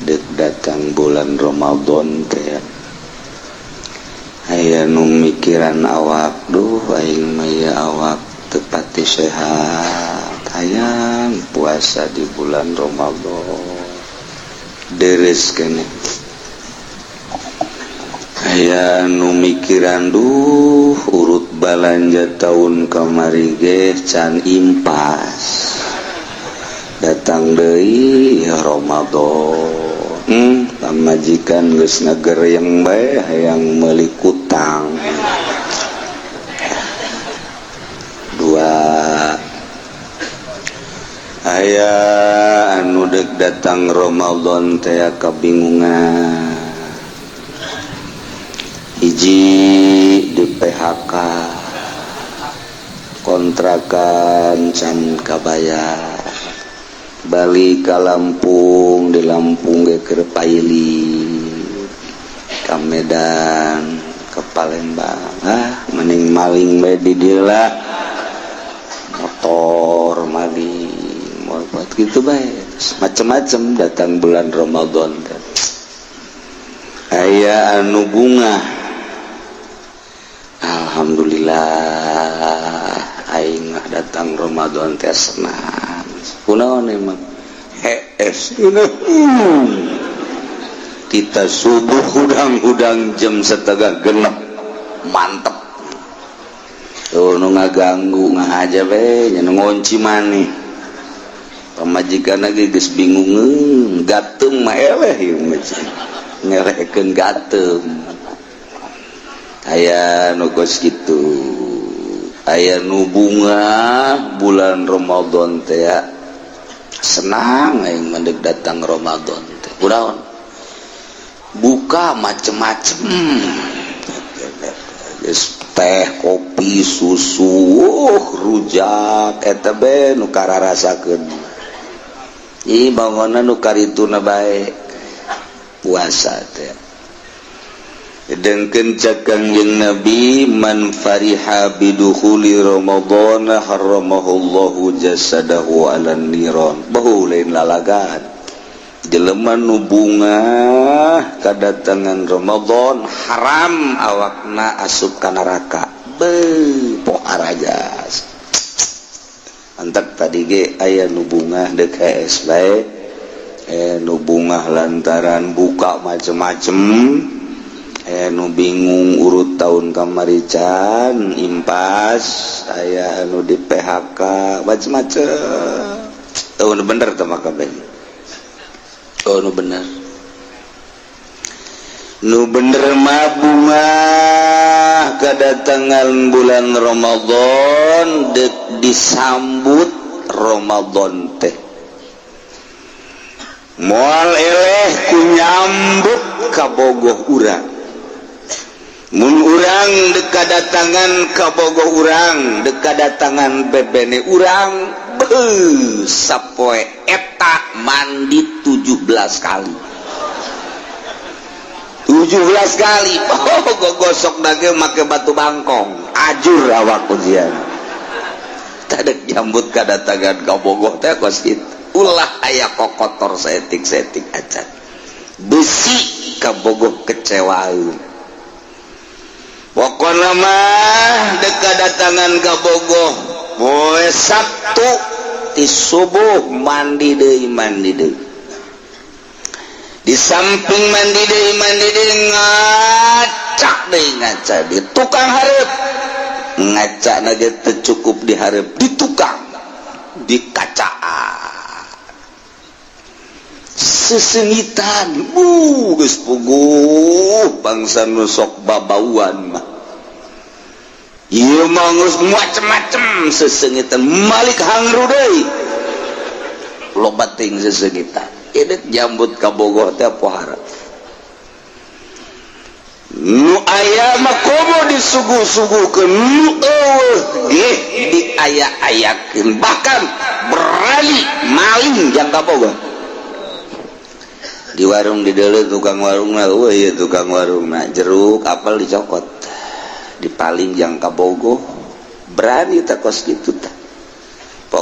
dek datang bulan Ramadan teh aya nu mikiran awak duh aing maya awak teu pati sehat hayang puasa di bulan Ramadan deres keneh aya nu mikiran duh urut balanja tahun kamari ge can impas datang deui Ramadan pamajikan geus ngagereyeng bae hayang meuli kutang dua aya anu deuk datang Ramadan teh kabingungan hiji di PHK kontrakan can kabayar balik ke Lampung di Lampung ge keur paili ka Medan ke Palembang mending maling bae di dieu lah motor maling mau buat gitu bae macem-macem datang bulan Ramadan teh aya anu bunga alhamdulillah aing datang Ramadan teh senang kunaon emang kita subuh hudang-hudang jam 7:30 mantep tuh nu ngaganggu ngahaja we nya ngunci maneh pamajikan lagi geus bingung gateung mah eleh ieu ngelehkeun gateung aya nu geus kitu aya nu bunga bulan Ramadan teh senang aing mendek datang Ramadan teh kunaon buka macem-macem geus teh kopi susu rujak eta be nu kararasakeun ieu bangunan nu karituna bae puasa teh dengkeun cak Kangjeng Nabi man fariha bidukhuli Ramadan haramahullahu jasadahu 'alan niran bahu lain lalagan jelema nu bunga kadatangan Ramadan haram awakna asup ka neraka poar ajas antak tadi ge aya nu bunga deuk HS bae nu bunga lantaran buka macem-macem nu bingung urut tahun kamari can impas aya anu di PHK macem-macem nu bener teh maka ben nu bener mah bunga kedatangan bulan Ramadan deuk disambut Ramadan teh moal eleh ku nyambut ka bogoh urang mun urang deuk kadatangan ka bogoh urang deuk kadatangan bebene urang sapoe eta mandi 17 kali 17 kali gosok dage make batu bangkong ajur awak ujian tadek nyambut kadatangan ka bogoh teh kos kitu ulah aya kokotor setik-setik acan besi ka bogoh kecewaeun pokona mah deuk kadatangan ka bogoh poe Sabtu ti subuh mandi deui di samping mandi deui ngaca di tukang hareup ngaca na ge teu cukup di hareup di tukang di kacaan sesengitan geus puguh bangsa nu sok babauan mah ieu mah geus macem-macem sesengitan malik hangru deui loba ting sesengitan edek jambut ka bogoh teh pohara nu aya mah komo disuguh-suguhkeun nu ge diayak-ayakeun bahkan berani maling jang ka bogoh di warung di deuleu tukang warungna ieu tukang warungna jeruk apel dicokot dipaling jang ka bogoh berani tak kos kitu tah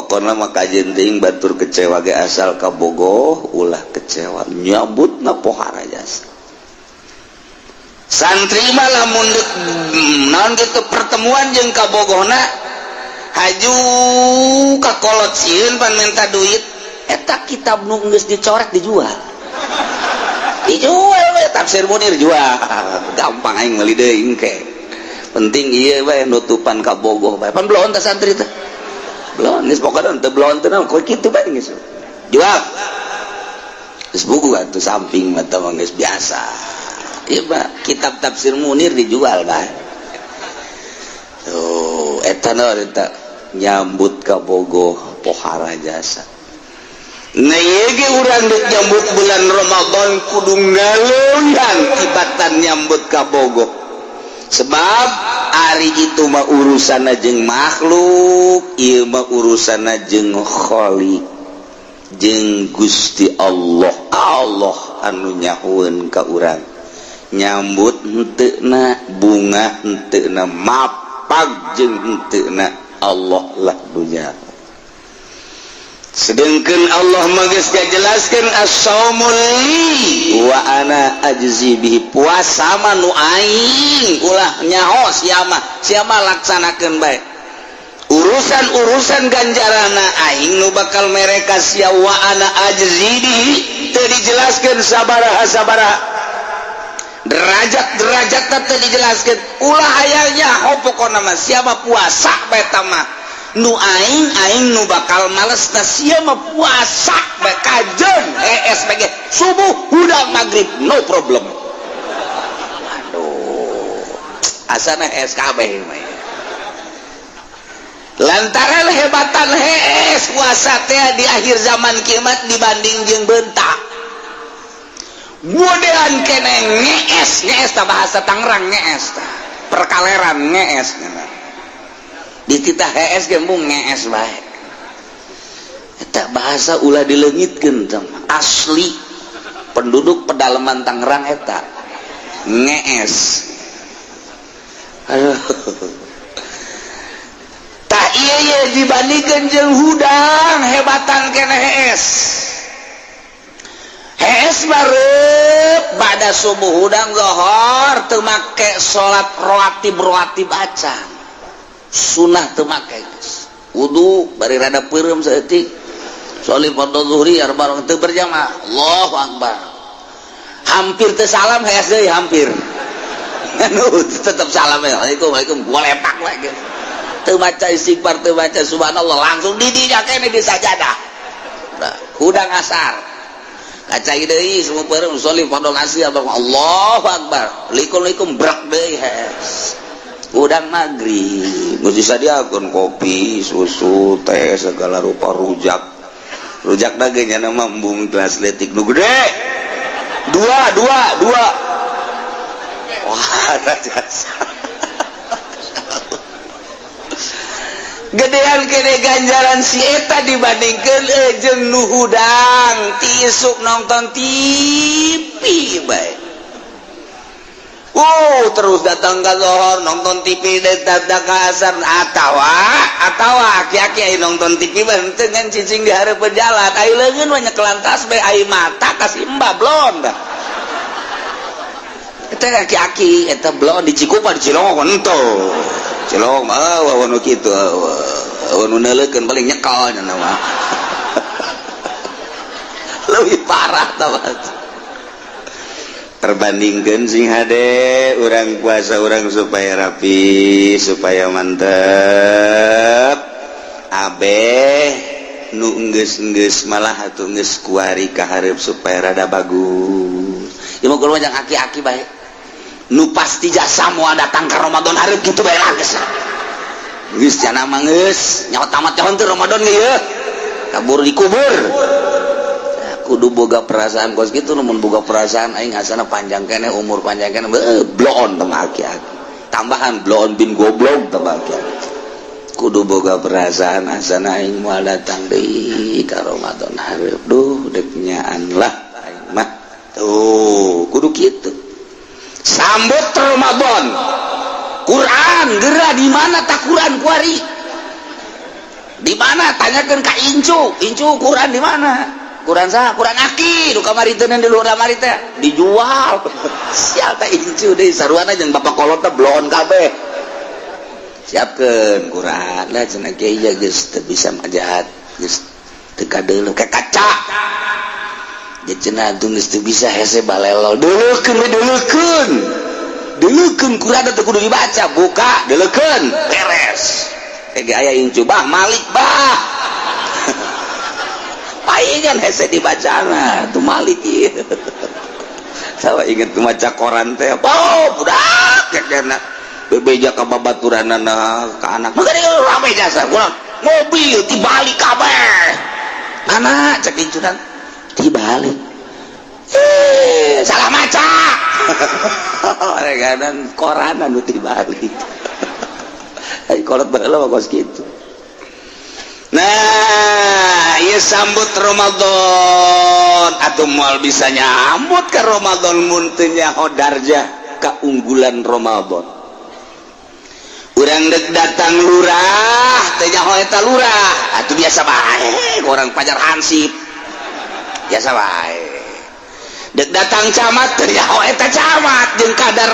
pokokna maka jenting batur kecewa ge asal kabogoh ulah kecewa nyambutna pohara jasa santri malah munduk naon gitu pertemuan jeung kabogohna haju ka kolot sieun pan minta duit eta kitab nu geus dicoret dijual we tafsir Munir jual gampang aing meuli deui engke penting ieu we nutupan kabogoh bae pan belon teh santri teh belon geus pokona teu belon teh naon kitu bae geus jual geus buku atuh samping mah teh geus biasa ieu mah kitab tafsir Munir dijual bae tuh eta naon eta nyambut kabogoh pohara jasa nah ye urang dek nyambut bulan Ramadan kudu ngaleuyan ibatan nyambut kabogoh sebab ari itu mah urusana jeung makhluk ieu mah urusana jeung khaliq jeung Gusti Allah anu nyahueun ka urang nyambut henteuna bunga henteuna mapag jeung henteuna Allah lah dunya sedangkan Allah magis jelaskan as-saumul li wa ana ajzi bihi puasa manu aing ulah nyaho siama laksanakeun bae urusan ganjarana aing nu bakal mereka sia wa ana ajzi bihi teu dijelaskeun sabaraha derajat teh dijelaskeun ulah aya nyaho pokona mah siapa puasa bae tamah nu aing nu bakal males teh sia mah puasa bae kajeun SPG subuh hudang maghrib no problem aduh asana SKB mah lantaran hebatan puasa teh di akhir zaman kiamat dibanding jeung beuntak modelan kene ngees ta bahasa Tangerang ngees ta perkaleran ngees di titah hees ge mung ngees bae eta bahasa ulah dileungitkeun asli penduduk pedalaman Tangerang eta ngees aduh tah ieu dibandingkeun jeung hudang hebatan kene hees pada subuh hudang zohor teu make salat rawatib acan sunah teu make geus wudu bari rada peureum saeutik sholli fardhu zuhri arba teu berjamaah Allahu akbar hampir teu salam hees deui hampir anu tetep salam waalaikumsalam gua lepak we geus teu maca istighfar teu maca subhanallah langsung di dinya kene di sajadah hudang asar kacai deui semua peureum sholli fardhu asr Allahu akbar likum brak deui hees udang maghrib geus disadiakeun kopi susu teh segala rupa rujak dage nya mah embung gelas letik nu gede dua wah jasa gedean kene ganjaran si eta dibandingkeun jeung nu hudang tisuk nonton TV bae terus datang ke zohor nonton TV datang ke asar atawa aki-aki nonton TV teu ngan cicing di hareupeun jalan ai leungeun we nyekelan tasbih ai mata kasih embah blon dah eta aki-aki eta blon di Cikupa di Cilongok ento Cilongok mah nu kitu nu neuleukeun paling nyekal nya mah leuwih parah tah terbandingkan sing hade orang puasa orang supaya rapi supaya mantep abeh nu enggeus malah atuh geus kuari ka hareup supaya rada bagus ieu mah kudu jeung aki-aki bae nu pasti jasa moal datang ka Ramadan hareup kitu bae lah geus geus cenah mah geus nyaho tamat tahun teh Ramadan ge yeuh kabur dikubur kudu boga perasaan kos gitu namun boga perasaan aing asana panjang kene umur panjang kene bloon tengah aki-aki tambahan bloon bin goblok tengah aki-aki kudu boga perasaan asana aing moal datang deui ka Ramadan hareup duh dek nyaan lah aing mah tuh kudu kitu sambut Ramadan Quran geura di mana tak Quran kuari Di mana? Tanyakan ka Incu. Incu ukuran di mana? Ukuran sah, ukuran aki. Lu kamari teu di luar kamari teh dijual. Sial teh Incu deui saruana jeung bapak kolot teh bloon kabeh. Siapkeun ukuran lah cenah kieu ya geus teu bisa majahat. Geus teu kadeuleuh kayak kaca. Ya cenah geus teu bisa hese balelol. Deuleukeun ukuran teh kudu dibaca, buka, deuleukeun, beres. Aya Incu bah Malik bah paingan hese dibacana tuh Malik ieu sawa inget tuh maca koran teh budak kena bebeja ka babaturanana ka anak maka dia rame jasa kurang mobil dibalik kabeh anak cek Incu dan dibalik salah maca kadang koran anu dibalik kolot baheula kos gitu. Nah, ieu sambut Ramadan atuh moal bisa nyambut ka Ramadan mun teu nyaho darjah kaunggulan Ramadan. Urang deuk datang lurah teu nyaho eta lurah, atuh biasa bae orang pajar hansip. Biasa bae. Deuk datang camat teu nyaho eta camat jeung kadar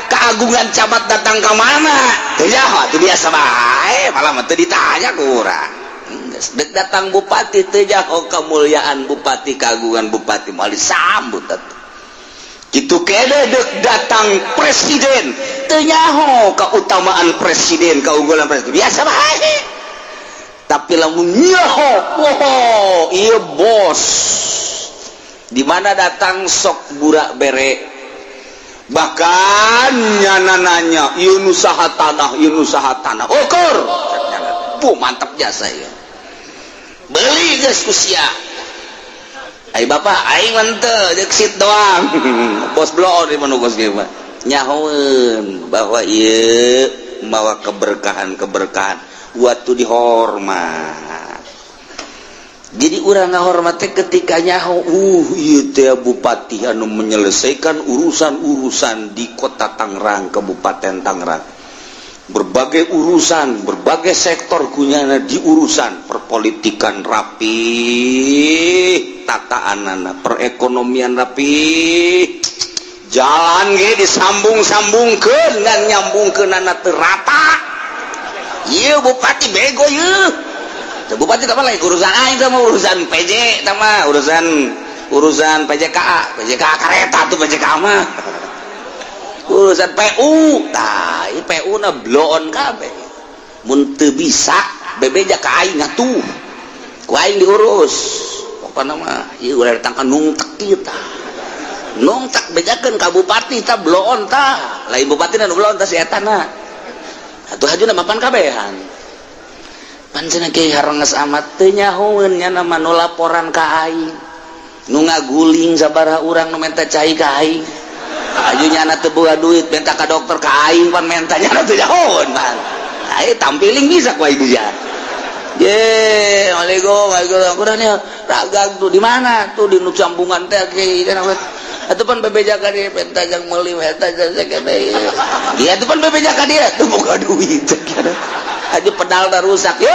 keagungan camat datang ke mana? Ya, itu biasa bae, malah teu ditanya ku urang. Dek datang bupati teu jauh kemuliaan bupati, keagungan bupati moal disambut atuh. Kitu kene dek datang presiden teu nyaho keutamaan presiden, keunggulan presiden. Biasa bae. Tapi lamun nyaho, ieu bos. Di mana datang sok burak bere bahkan nyanananya ieu usaha tanah ukur mantap jasa ya beli geus ku sia ai bapak aing mah teu deuk sit doang bos bloon di mana bos ge mah nyahoeun bahwa ieu mawa keberkahan waktu dihormat. Jadi urang ngahormat teh ketika nyaho ieu teh bupati anu menyelesaikan urusan-urusan di kota Tangerang, Kabupaten Tangerang. Berbagai urusan, berbagai sektor kunyana diurusan, perpolitikan rapi, tataanana, perekonomian rapi. Jalan ge disambung-sambungkeun ngan nyambungkeunana teu rata. Ieu bupati bego ieu. Bupati apa lagi urusan aing sama urusan PJ sama urusan PJKA kereta tuh PJKA mah urusan PU tah ieu PU na bloon kabeh mun teu bisa bebeja ka aing atuh ku aing diurus pokona mah ieu ulah datang ka nungtek kieu tah nungtek bejakeun ka bupati tah bloon tah lain bupati na nu bloon tah si eta na atuh hajuna mapan kabehan pancena kieu harenges amat teu nyahoeun nya nama nu laporan ka aing nu ngaguling sabaraha urang nu menta cai ka aing aju nyana teu boga duit menta ka dokter ka aing pan menta nyana teu nyahoeun pan ai tampiling bisa ku aing dia ye waalaikumsalam kurangnya ragag tuh di mana tuh di nu sambungan teh kieu atuh pan bebeja ka dieu menta jang meuli eta sakade ieu atuh pan bebeja ka dieu teu boga duit aja pedal dah rusak yo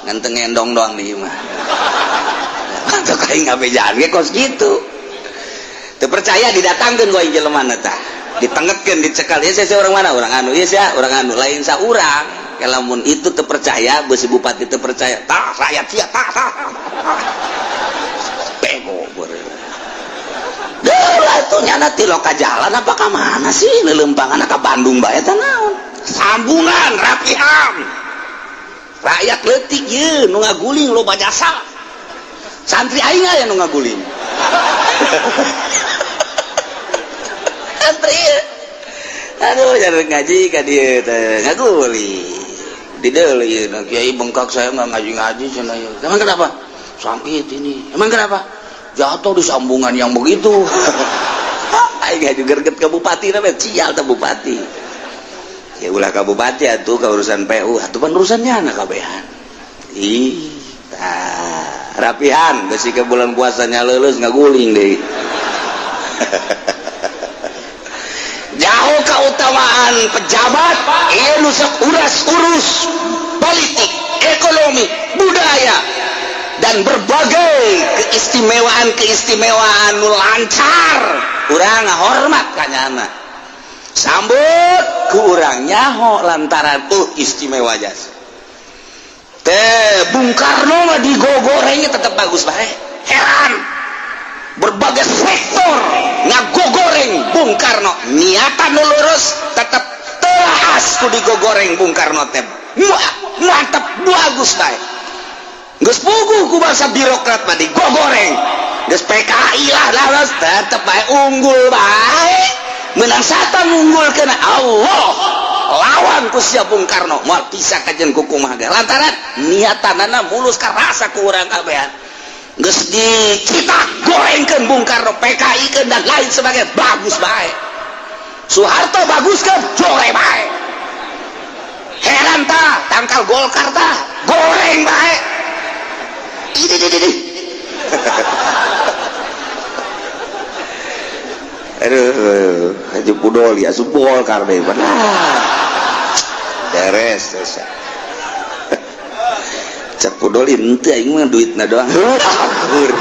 nganteng ngendong doang di mah mantap kayak nggak bejaan kos gitu terpercaya didatangkan gua jelema tah ditengetkeun dicekal ya saya orang mana orang anu ya saya orang anu lain saurang kalamun itu terpercaya besi bupati terpercaya tah rakyat sia tah bego lah tuh nyana ti loka jalan apa ka mana sih lelempangan ka Bandung bae tah naon sambungan rapihan rakyat leutik ye nu ngaguling loba jasa santri aing aya nu ngaguling santri aduh jangan ngaji ka dieu teh ngaguling di deuleu ieu kiai bengkak saya enggak ngaji-ngaji cenah ieu emang kenapa sakit ini emang kenapa jatuh di sambungan yang begitu aing aju gerget ke bupati namanya cial teh bupati ya ulah ka bupati atuh ka urusan PU atuh pan urusannya anak kabehan rapihan besi ke bulan puasanya leuleus ngaguling deui jauh keutamaan pejabat ieu nu sok urus politik, ekonomi, budaya, dan berbagai keistimewaan nu lancar. Urang ngahormat ka nyana, sambut ku urang nyaho lantaran istimewa jasa. Bung Karno mah digogorengnya tetap bagus bae. Heran, berbagai sektor ngagogoreng Bung Karno, niatan nu lurus tetap telas ku digogoreng Bung Karno teh. Mantap bagus bae. Geus puguh ku bangsa birokrat mah digogoreng. Geus PKI lah tetep bae unggul bae. Menang satan unggul kena Allah. Lawan ku sia Bung Karno moal pisah kajen ku kumaha ge. Lantaran niatanana mulus ka rasa ku urang kabehan. Geus dicitak gorengkeun Bung Karno, PKI keun dan lain sebagainya bagus bae. Soeharto bagus keun jore bae. Heran tah tangkal Golkar tah goreng bae. Aduh, Haji Pudol ya subol karbe benar. Beres desa. Cak Pudol ente aing mah duitna doang. Hur.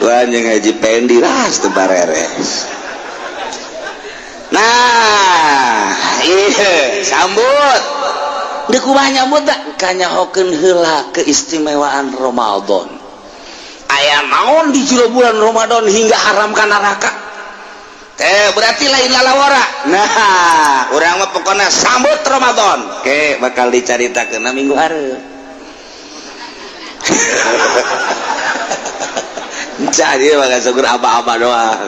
Tuan yang Haji Pendi lah teu bareres. Nah, iya sambut. Deuk kumaha nyambut da kanyahokeun heula keistimewaan Ramadan. Aya naon di jero bulan Ramadan hingga haram ka neraka? Berarti lain lalawara. Nah, urang mah pokona sambut Ramadan. Oke, bakal dicaritakeun minggu hareup. Jadi bakal syukur apa-apa doang.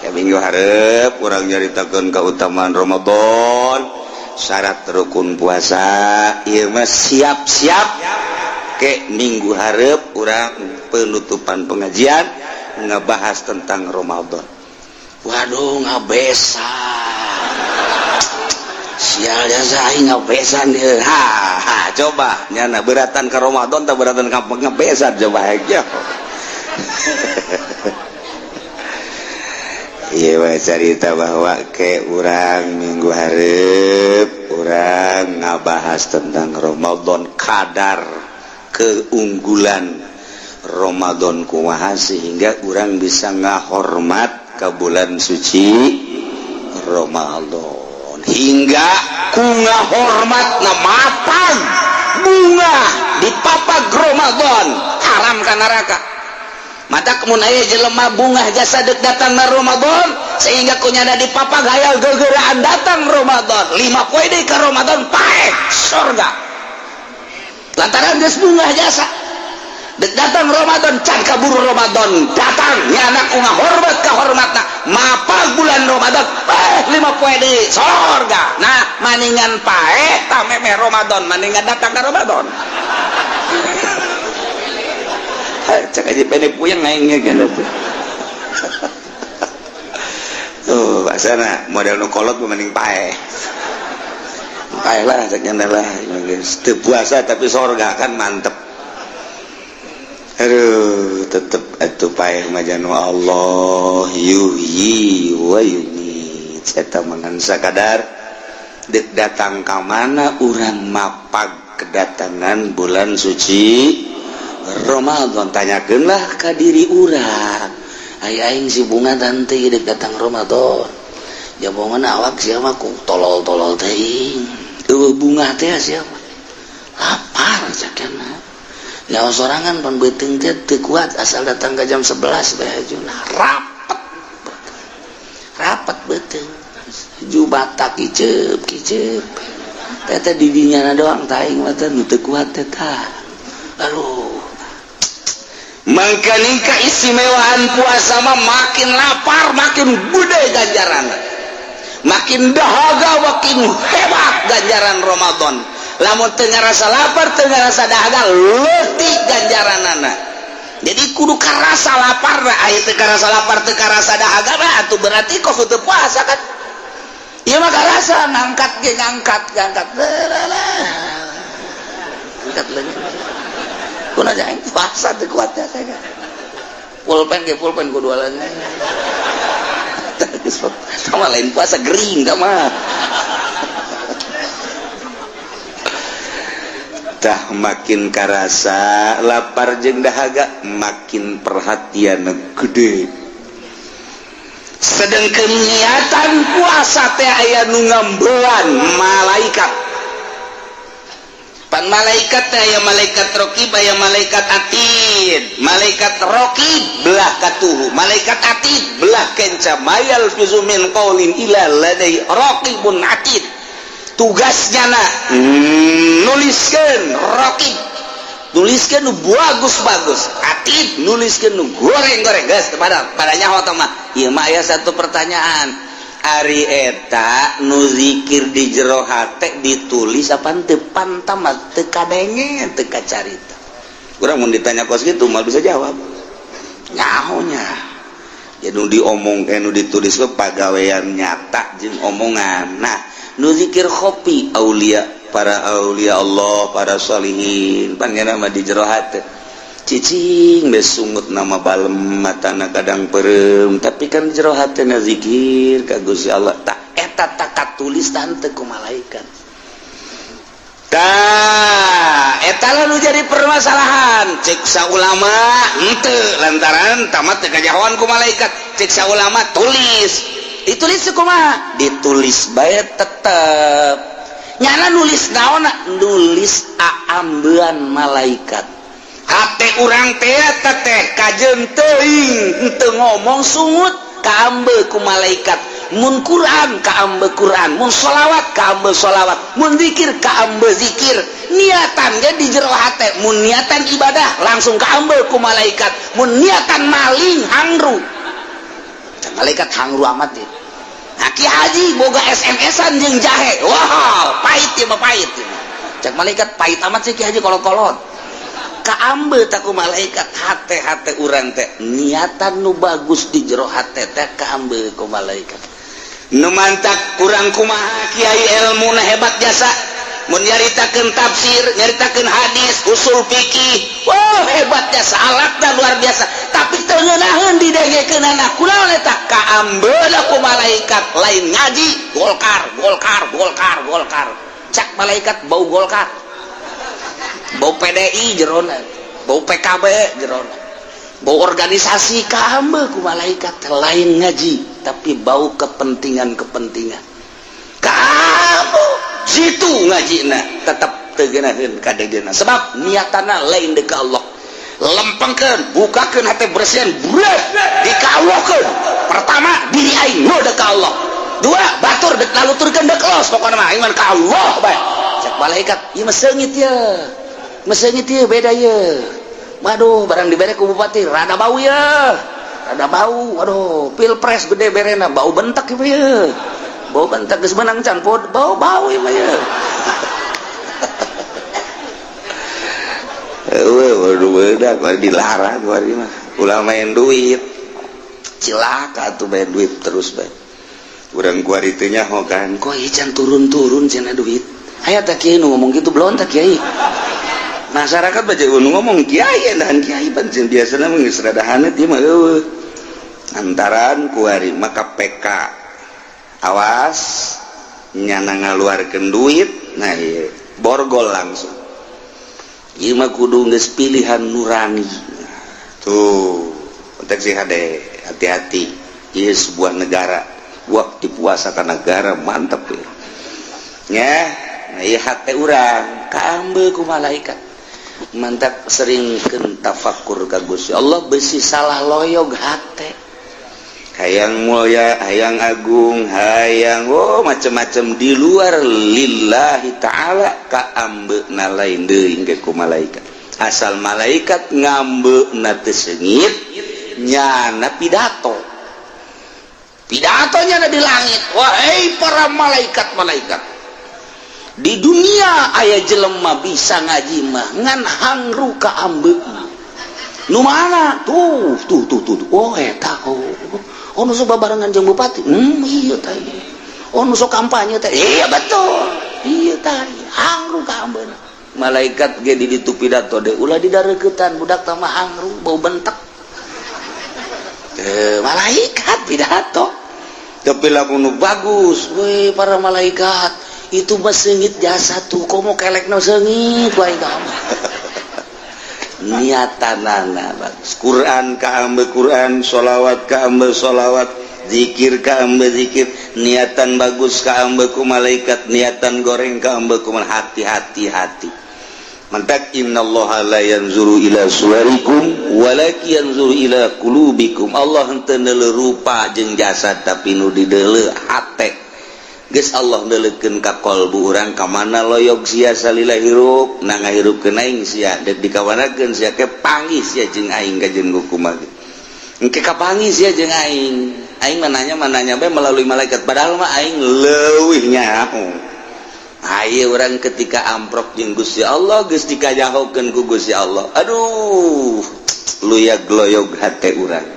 Ya minggu hareup urang nyaritakeun kautamaan Ramadan. Syarat rukun puasa ieu mah siap-siap ke minggu hareup urang penutupan pengajian ngebahas tentang Ramadan. Waduh ngabesan sial jasa aing ngabesan dia. Coba nyana beratan ke Ramadan tak beratan ka ngabesan coba aja. Iya cerita bahwa ke urang minggu hareup urang ngabahas tentang Ramadan, kadar keunggulan Ramadan kumaha sehingga urang bisa ngahormat ke bulan suci Ramadan, hingga ku ngahormatna matang bunga di papag Ramadan haram ka neraka. Mata kemun aya jelema bungah jasa deuk datang na Ramadan sehingga kunyana di papag hayal gegeraan datang Ramadan 5 poe deui ka Ramadan paeh surga. Lantaran geus bungah jasa deuk datang Ramadan can kaburu Ramadan datang nyana ku ngahormat ka hormatna mapag bulan Ramadan paeh 5 poe deui surga. Nah maningan paeh ta meme Ramadan maningan datang ka Ramadan. Cak aja pendek puyeng naiknya kan tuh. Tuh bahasana model nukolot mending paeh. Paeh lah caknya lah. Teu puasa tapi sorga kan mantep. Aduh tetep atuh paeh majanu Allah yuhyi wa yumiit. Eta mangan sakadar deuk datang ka mana urang mapag kedatangan bulan suci Ramadan. Tanyakeunlah ka diri urang, aing si bunga tante deuk datang Ramadan. Jabongan awak sia mah ku tolol-tolol teuing. Eueuh bunga teh sia mah lapar sakena. Nyawa sorangan pan beuteung teh teu kuat asal datang ka jam 11 bae hajuna. Rapat beuteung. Jubatak kiceup. Teh di dinyana doang taing mah teh nu teu kuat teh tah. Aduh. Mangkani keistimewaan puasa mah makin lapar makin gede ganjaran, makin dahaga makin hebat ganjaran Ramadan. Lamun teu ngarasa lapar teu ngarasa dahaga leutik ganjaranana. Jadi kudu karasa lapar lah, aya teu karasa lapar teu karasa dahaga mah atuh berarti kos teu puasa kan. Ieu mah karasa ngangkat angkat lagi. Kuna aja puasa teu kuat ya saya. Pulpen kudu alan. Sama lain puasa gering mah. tah makin karasa lapar jeung dahaga makin perhatian gede. Sedengkeun niatan puasa teh aya nu ngambelan malaikat. Pan malaikat teh aya malaikat raqib aya malaikat atid. Malaikat raqib belah katuhu, malaikat atid belah kenca mayal fizu min qaulin illa ladai raqibun atid. Tugasnya nuliskan raqib, nuliskan nu bagus-bagus, atid nuliskan nu goreng-goreng guys pada nyaho teh mah. Ieu mah aya satu pertanyaan, ari eta nu zikir di jero hate ditulis apa teu pantamat teu kadenge teu kacarita. Urang mun ditanya kos kitu mah bisa jawab nyahonya ya nu diomong nu ditulis ke pagawean nyata jeung omongan. Nah nu zikir khofi aulia, para aulia Allah, para sholihin panggana mah di jero hate cicing besungut nama balem matana kadang perem tapi kan jero hatena zikir ka Gusti Allah tak eta tak katulis tante ku malaikat. Tah eta nu jadi permasalahan cek saulama henteu lantaran tamat teu kajahoan ku malaikat. Cek saulama tulis ditulis kumaha? Ditulis bae tetep nyana nulis naonna? Nulis aambean malaikat. Hate urang teh teteh kajeun teuing henteu ngomong sungut kaambe ku malaikat. Mun Quran kaambe Quran, mun sholawat kaambe sholawat, mun zikir kaambe zikir. Niatan ge di jero hate, mun niatan ibadah langsung kaambe ku malaikat. Mun niatan maling hangru, malaikat hangru amat ya. Nah, Ki Haji boga SMS-an jeung jahe. Wow, pahit ya mah pahit. Cak malaikat pahit amat sih Ki Haji kolot-kolot. Kaambe tak ku malaikat hate-hate urang teh. Niatan nu bagus di jero hate teh kaambe ku malaikat. Nu mantak kurang kumaha kiai ilmuna hebat jasa. Mun nyaritakeun tafsir, nyaritakeun hadis, usul fikih. Wah, hebat jasa, alatna luar biasa. Tapi teu ngeunaheun didengekeunana. Kunaon eta? Kaambeuna ku malaikat lain ngaji, golkar. Cak malaikat bau golkar. Bau PDI jerona, bau PKB jerona. Bau organisasi kaambe ku malaikat lain ngaji, tapi bau kepentingan-kepentingan. Kamu situ ngajina tetap tegenakeun ka degeuna sebab niatana lain deuk ka Allah. Lempengkeun, bukakeun hate bersihan, bres dikawuhkeun. Pertama diri aing nu deuk ka Allah. Dua batur deuk laluturkeun deuk los pokona mah iman ka Allah bae. Cek malaikat, ieu mah seungit ye. Meseungit ye beda ye. Waduh, barang dibere ku bupati rada bau ya. Rada bau. Waduh, pilpres gede berena bau bentak ieu ye. Bau bentak geus menang can bau ieu mah ye. Waduh bedak dilarang wari mah. Ulah main duit. Cilaka tuh main duit terus bae. Urang kuari teh nyaho kan. Kok ieu can turun-turun cenah duit. Aya teh kieu nu ngomong kitu belum teh kiai. Masyarakat baca ngomong kiai dan kiai pancen biasana mah geus rada haneut ieu mah eueuh. Antaran kuari maka PK. Awas nyana ngaluarkeun duit, nah ieu borgol langsung. Ieu mah kudu geus pilihan nurani. Tuh, kontek si hade, hati-hati. Ieu sebuah negara, waktu puasa ka negara mantep ya. Nya, nah ieu hate urang kaambe ku malaikat. Mantap sering tafakur ka Gusti Allah besi salah loyog hate hayang mulia hayang agung hayang macam-macam di luar lillahi ta'ala kaambeuna lain deui ke ku malaikat asal malaikat ngambeuna teu seungit nyana pidatonya ada di langit. Wahai para malaikat di dunia aya jelema bisa ngaji mah ngan hangru ka ambeuna nu mana tuh oh eta oh nu sok babarengan jeung bupati iya teh oh nu sok kampanye teh iya betul iya teh hangru ka ambeuna malaikat ge di ditu pidato deui ulah didareuketan budak teh mah hangru bau bentek malaikat pidato tapi lamun bagus we para malaikat itu mah seungit jasa tuh komo kelekna seungit wae kamu niatanana bagus Quran ka ambe Quran sholawat ka ambe sholawat zikir ka ambe zikir niatan bagus ka ambe ku malaikat niatan goreng ka ambe ku hati-hati mantak innallaha la yanzuru ila suwarikum walakin yanzuru ila qulubikum Allah henteu neuleuh rupa jeung jasad tapi nu dideuleuh hate geus Allah neuleukeun ka qalbu urang ka mana loyog sia salila hirup na ngahirupkeun aing sia dek dikawanakeun sia ke panggih sia jeung aing ka jeung kumaha engke kapanggih sia jeung aing mananya bae melalui malaikat padahal mah aing leuwih nyaho ayo orang ketika amprok jeung Gusti Allah geus dikajahokeun ku Gusti Allah aduh luyag gloyog hate urang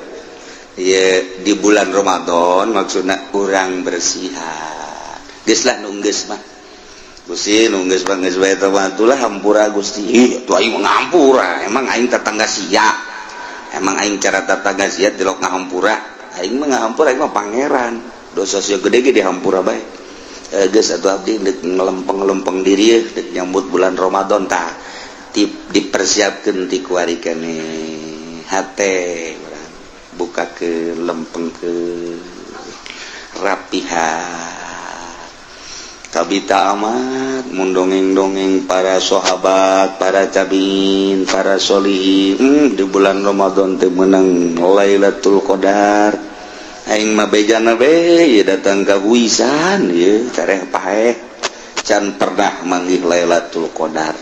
ieu di bulan Ramadan maksudna urang bersihan geus lah nunggeus mah Gusti nunggeus mah geus bae tamatullah hampura Gusti tuh aing ngampura emang aing tetangga sia emang aing cara tetangga sia tilok ngahampura aing mah ngahampura aing mah pangeran dosa sia gede ge dihampura bae geus atuh abdi deuk ngelempeng diri deuk nyambut bulan Ramadan tah dipersiapkeun ti kuari keneh hate urang buka ke lempeng ke rapihan kabita amat mundongeng-dongeng para sahabat para tabiin para sholihin di bulan Ramadan teh meunang Lailatul Qadar aing mah bejana we ye datang ka buisan ye careh paeh can pernah manggih Lailatul Qadar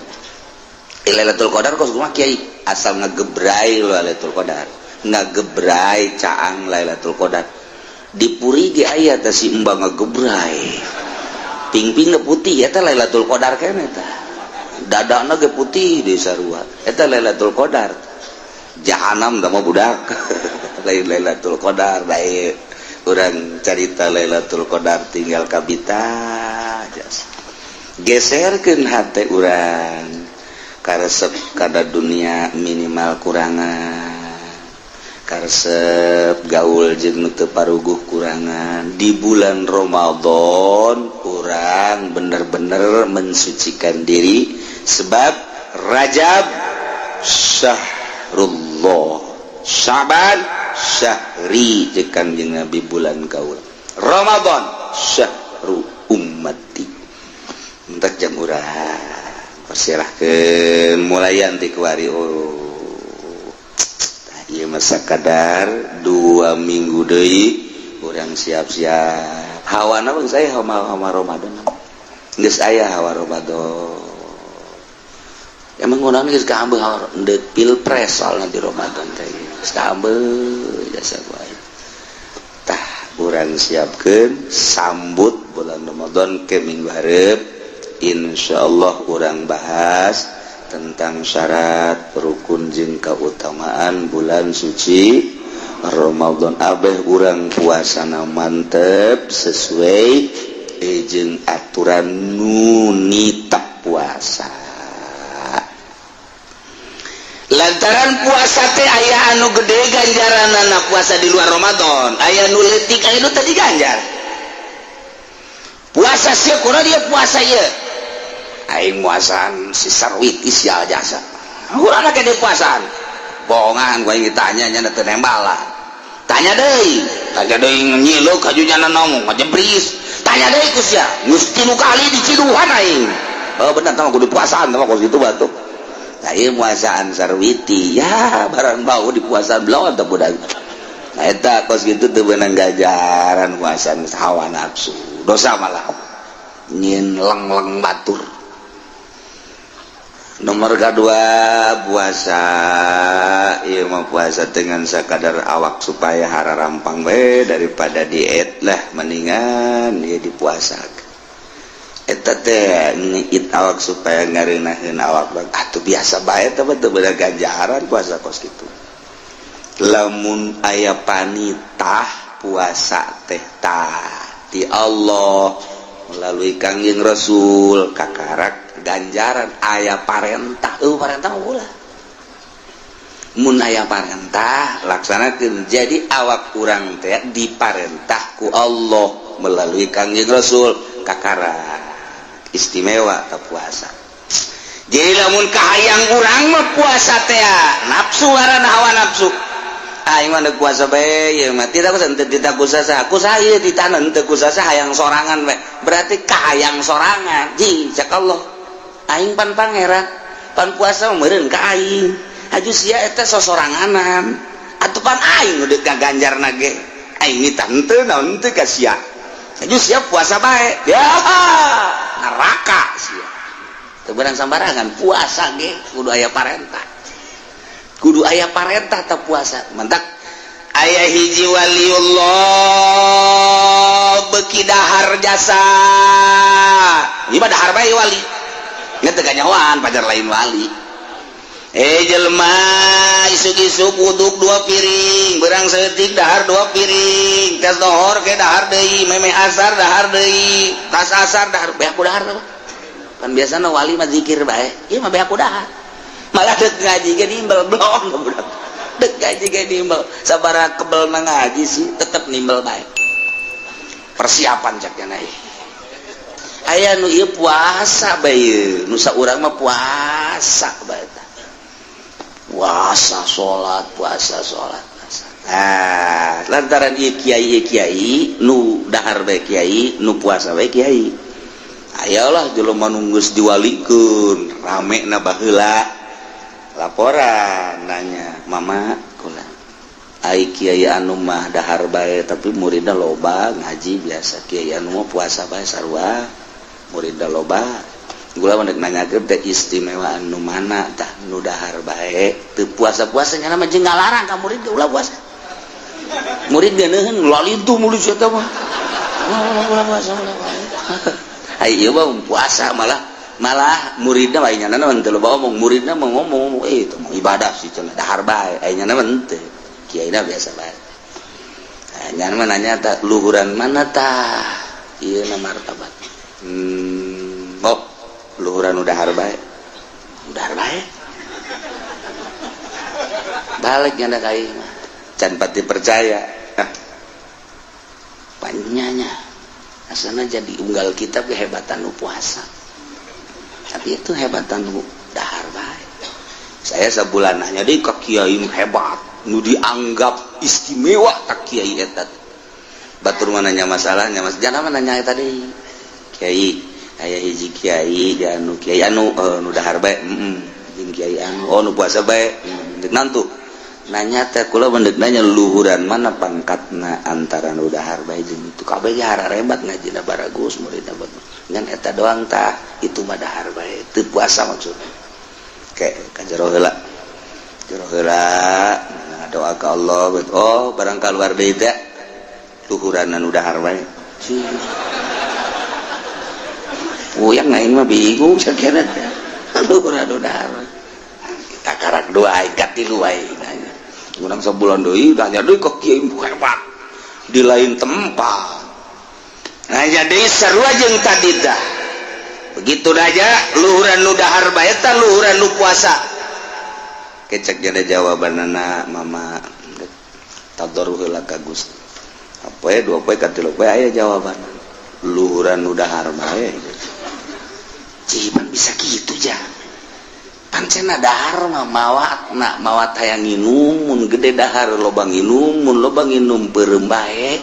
Lailatul Qadar kos kumaha kiai asal ngagebrai Lailatul Qadar ngagebrai caang Lailatul Qadar di puri ge aya teh si embang ngagebrai pingpingna putih eta Lailatul Qadar keneh tah dadana ge putih di sarua eta Lailatul Qadar jahanam da mah budak lain Lailatul Qadar bae urang carita Lailatul Qadar tinggal kabita geserkeun hate urang karesep kada dunia minimal kurangan karesep gaul jeung nu teu paruguh kurangan di bulan Ramadan urang bener-bener mensucikan diri sebab Rajab syahrullah Syaban syahri jeung Kanjeng Nabi bulan kaula Ramadan syahru ummati entek jam urang persilahkeun mulayan ti kuari ieu mah sakadar 2 minggu deui urang siap-siap hawana bang saya hawa Ramadan geus aya hawa Ramadan emang ngonan geus kaambeuh hawa deuk pilpres soalna di Ramadan teh geus kaambeuh jasa bae tah urang siapkeun sambut bulan Ramadan ke minggu hareup insyaallah urang bahas tentang syarat rukun jeung kautamaan bulan suci Ramadan abeh urang puasana mantep sesuai jeung aturan nu nitah puasa lantaran puasa teh aya anu gede ganjaranna puasa di luar Ramadan aya nu leutik aya nu teu diganjar puasa sia kunaon dia puasa ieu aing muasaan si sarwit isial jasa urang ke di puasaan bohongan gua yang ditanya nya teu nembala tanya deui nyileuk kajunyana naon ngajebris tanya deui ku sia geus 3 kali diciduhan aing oh bener tah kudu puasaan tah kos kitu batuk nah ieu muasaan sarwiti ya barang bau di puasaan belawan teh budak nah eta kos kitu teu beunang gajaran puasaan hawa nafsu dosa malah nyin leng-leng batur nomor kedua puasa ieu mah puasa dengan sakadar awak supaya hararampang bae daripada diet lah mendingan ieu dipuasakeun eta teh ngiit awak supaya ngareunaheun awak atuh biasa bae teh teu beunang ganjaran puasa kos kitu lamun aya panitah puasa teh tah ti Allah melalui Kangjeng Rasul kakarak ganjaran aya parentah parentah ulah mun aya parentah laksanakeun jadi awak urang teh diparentah ku Allah melalui Kangjeng Rasul kakarak istimewa tak puasa. Jadi lamun kahayang urang mah puasa teh nafsu ngaranna hawa nafsu. Aing mah puasa bae ye mah tidak kusa teu tidak kusaha. Kusaha ieu ditanan teu kusaha hayang sorangan bae. Berarti kahayang sorangan. Ji cak Allah. Aing pan pangeran, pan puasa meureun ka aing. Aju sia eta sosoranganan. Atuh pan aing udah gaganjarna ge. Aing mita henteu naon teu ka sia. Aju sia puasa bae. Ya neraka sia. Teu beurang sambarangan puasa ge kudu aya parentah. Kudu aya parentah teh puasa. Mentak aya hiji waliullah beuki dahar jasa. Ieu mah dahar bae wali. Nya teu ganyawan pajar lain wali. Jelema isuk-isuk wuduk 2 piring, beurang saeutik dahar 2 piring, tes dohor ke dahar deui, meme asar dahar deui, tas asar dahar beak ku dahar teh. Kan biasana wali mah zikir bae, ieu mah beak ku dahar. Malah deuk ngaji ge nimbel blong budak. Deuk ngaji ge nimbel, sabaraha kebelna ngaji sih tetep nimbel bae. Persiapan cak cenah ieu. Aya nu ieu puasa bae ieu, nu saurang mah puasa bae. Puasa salat, puasa salat. Nah, lantaran ieu kiai nu dahar bae kiai, nu puasa bae kiai. Ayolah jelema nu geus diwalikeun, ramena baheula. Laporan nanya, "Mama, kunaon? Ai kiai anu mah dahar bae tapi muridna loba, ngaji biasa. Kiai anu mah puasa bae sarua, muridna loba." Gula mendek nanyakeun teh istimewa anu mana tah nu dahar bae teu puasa-puasa nya mah jeung ngalarang ka murid ulah puasa. Murid geuneun lalitu mulut eta mah. Ulah puasa. Ai ieu mah puasa malah muridna bae nya naon teu loba omong, muridna mah ngomong itu mah ibadah sih cenah dahar bae ai nya naon teu. Kiaina biasa bae. Nya mah nanya tah luhuran mana tah? Ieu na martabat. Luhuran udah harbae balik nyanda kai can pati percaya panjanya asana jadi unggal kitab kehebatan nu puasa tapi itu hebatan nu dahar bae. Saya sebulan nanya deui ka kiai nu hebat nu dianggap istimewa tak kiai eta batur mananya masalahnya mas jangan nanya tadi kiai aya hiji kiai anu kiai anu nu dahar bae jeung kiai anu nu puasa bae deuk nantu nanya teh kula mendek nanya luhuran mana pangkatna antara nu dahar bae jeung itu kabeh ge hararebat ngajina baragus muridna ngan eta doang tah itu mah dahar bae teu puasa maksudna ke jero heula doa ka Allah barang kaluar deui teh luhuran nu dahar bae yang lain mah bingung sakit aduh takarak doa ikat di luai kurang sebulan doi tanya doi kok kiai hebat di lain tempat. Nah jadi seru aja yang tadi dah begitu aja luhuran nu dahar bae tah luhuran nu puasa kecek jadi jawaban anak mama tadoruh heula ka Gusti apoe 2 poe ka 3 poe aya jawaban luhuran nu dahar bae. Ciban bisa gitu ja pancena dahar mah mawat hayang nginum mun gede dahar loba nginum mun loba nginum beureum bae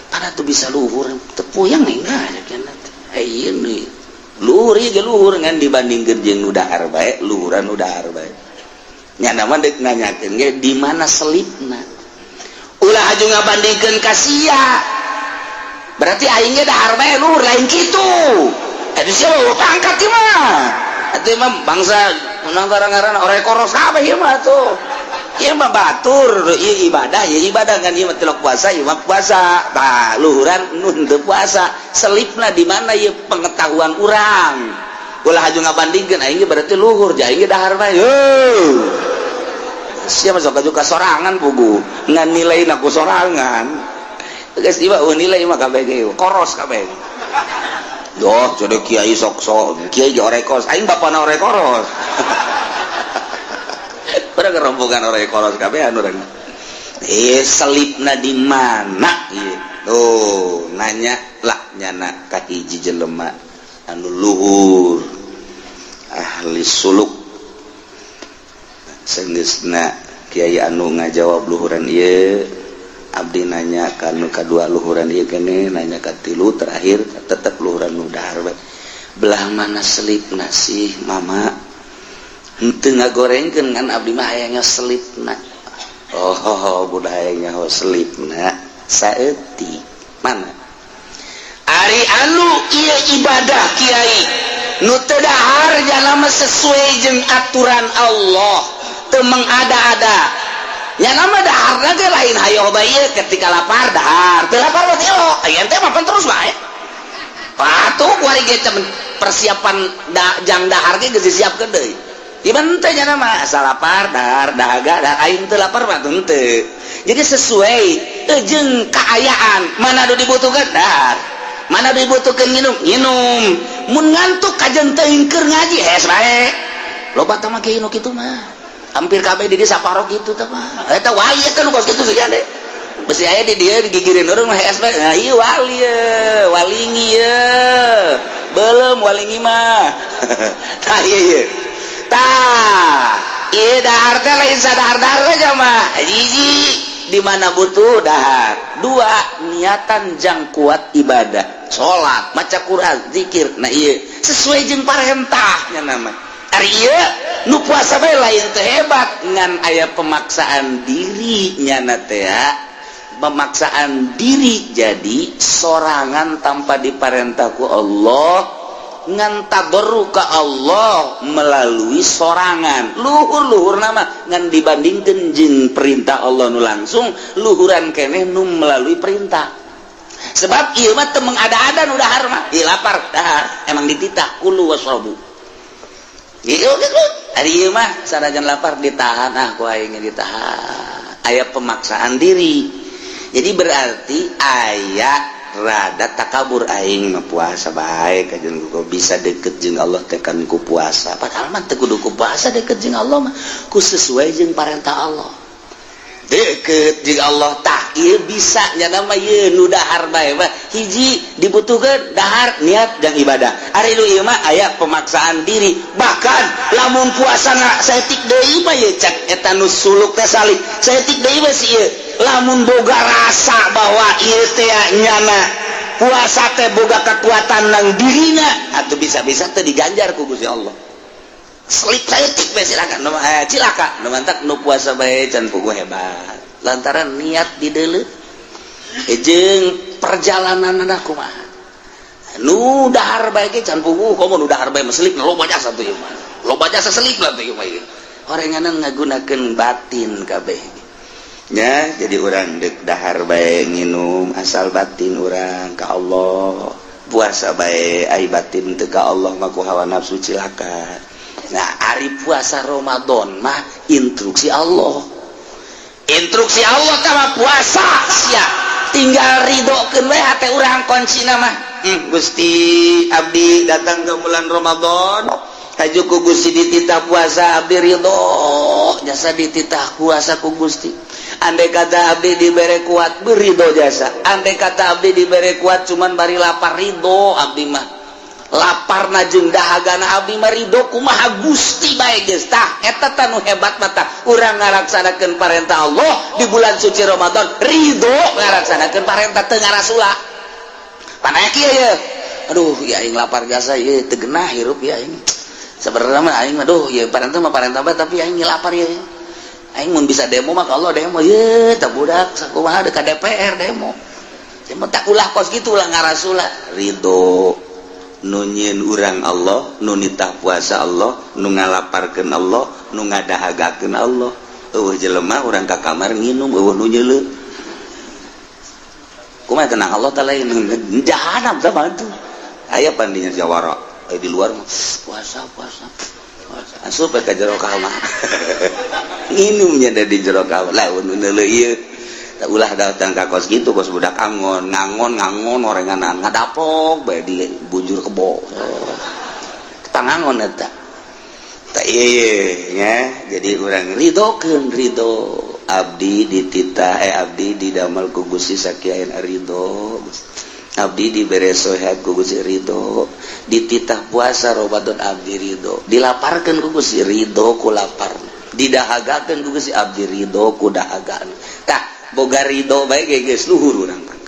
pada tuh bisa luhur tepuyang ninggal cenah ieu nih luhur ieu ge luhur ngan dibandingkeun jeung nu dahar bae luhuran nu dahar bae nya mah deuk nanyakeun ge di mana selipna ulah aju ngabandingkeun ka sia berarti aing ge dahar bae luhur lain kitu. Itu siapa pangkat ieu mah. Atuh mah bangsa menang ngaran ore koros kabeh ieu mah tuh. Ieu mah batur, ieu ibadah kan ieu mah tilok puasa, ieu mah puasa. Tah luhuran nun teu puasa. Selipna di mana ieu pengetahuan urang. Ulah aju ngabandingkeun aing ge berarti luhur, jeung aing ge dahar bae. Sia mah sok aju kasorangan pugu. Ngan nilaina ku sorangan. Geus tiba nilai mah kabeh ge koros kabeh. Doh, jadi kiai sok-sok, kiai ore koros, aing bapana ore koros. Pada kerombongan ore koros kabehan urang. Selipna di mana? Tuh, nanya lah nyana ka hiji jelema anu luhur ahli suluk seungeusna kiai anu ngajawab luhuran ieu abdi nanya ka anu kadua luhuran ieu keneh nanya ka tilu terakhir tetep luhuran nu dahar we belah mana selipna sih mama henteu ngagorengkeun ngan abdi mah aya selipna oh budayanya selipna saeutik mana ari anu ieu ibadah kiai nu teu dahar jalama sesuai jeung aturan Allah teu mengada-ada nya nama dahar ge lain hayo bae ketika lapar dahar teu lapar mah teu aya teh mapan terus bae patuh kuari ge persiapan jang dahar ge geus disiapkeun deui iman teh nya nama asal lapar dahar dahaga dahar aing teu lapar mah teu jadi sesuai jeung kaayaan mana anu dibutuhkeun dahar mana dibutuhkeun nginum mun ngantuk kajen teuing keur ngaji hes bae loba teh mah kieu nu kitu mah hampir kabeh di dieu saparo kitu teh mah eta wali eta nu kos kitu geus ade besi aya di dieu digigireun urang mah hes bae nah ieu wali ye walingi ye belum walingi mah tah ieu tah ieu dahar teh lain sadahar-dahar aja mah hiji di mana butuh dahar dua niatan jang kuat ibadah salat maca Quran zikir nah ieu sesuai jeung parentahnya nama ari ieu nu puasa bae lain teh hebat ngan aya pemaksaan diri nyana teh pemaksaan diri jadi sorangan tanpa diparentah ku Allah ngan tabarruk ka Allah melalui sorangan luhur nama ngan dibandingkeun jeung perintah Allah nu langsung luhuran keneh nu melalui perintah sebab ieu mah teu mengada-ada nu dahar mah ieu lapar dahar emang dititah kulu wasrabu ieu gitu ari ieu mah sanajan lapar ditahan ku aing ditahan aya pemaksaan diri jadi berarti aya rada takabur aing mah puasa bae kajen ku bisa deket jeung Allah tekan ku puasa padahal mah teu kudu ku puasa deket jeung Allah mah ku sesuai jeung parentah Allah deket jeung Allah tah ieu bisa nya mah ieu nu dahar bae mah hiji dibutuhkeun dahar niat jeung ibadah ari nu ieu mah aya pemaksaan diri bahkan lamun puasana saeutik deui mah ieu cak eta nu suluk teh salik saeutik deui mah si ieu lamun boga rasa bahwa ieu teh nyana puasa teh boga kekuatan nang dirina atuh bisa-bisa teh diganjar ku Gusti Allah selip saeutik bae silakan cilaka nu mantak nu puasa bae can puguh hebat lantaran niat dideuleuh jeung perjalananna kumaha nu dahar bae ge can puguh komo nu dahar bae meselip loba jasa teh ieu mah loba jasa selip lah teh ieu mah orenganan ngagunakeun batin kabeh ya jadi orang dek dahar bae nginum asal batin orang ka Allah puasa bae ai batin teu ka Allah mah ku hawa nafsu cilaka nah ari puasa Ramadan mah instruksi Allah tah puasa sia tinggal ridokeun we hate urang kuncina mah Gusti abdi datang ke bulan Ramadan haju ku Gusti dititah puasa abdi ridho jasa dititah puasa ku Gusti andai kata abdi dibere kuat berido jasa andai kata abdi dibere kuat cuman bari lapar ridho abdi mah lapar na jeung dahagana abdi mah ridho kumaha Gusti bae geus tah eta tah nu hebat mah tah urang ngalaksanakeun parentah Allah di bulan suci Ramadan ridho ngalaksanakeun parentah teu ngarasula panae kieu ye aduh ya aing lapar jasa ieu teu genah hirup ya aing sabarna mah aing aduh ieu parentah mah parentah bae tapi aing lapar ye aing mun bisa demo mah kalau demo ye tah budak sakumaha deuk ka DPR demo tak ulah kos kitu ulah ngarasula ridho nu nyieun urang Allah nu nitah puasa Allah nu ngalaparkeun Allah nu ngadahagakeun Allah eueuh jelema urang ka kamar nginum eueuh nu nyeuleuh kumaha tenang Allah tah lain jahanam tah bantu aya pandinya jawara di luar mah puasa asup ka jero kamar nginumnya dari jero kamar laun neuleuh ieu tak ulah datang ka kos kitu kos budak angon orenganan ngadapok bae di bujur kebo tangangon eta tak ieu nya jadi urang ridokeun ridho abdi dititah abdi didamel ku Gusti sakiaeun ridho abdi dibere sehat ku Gusti Ridho, dititah puasa Ramadan abdi ridho, dilaparkeun ku Gusti Ridho ku lapar, didahagakeun ku Gusti abdi ridho ku dahagaan. Tah boga ridho bae geus luhur urang mah.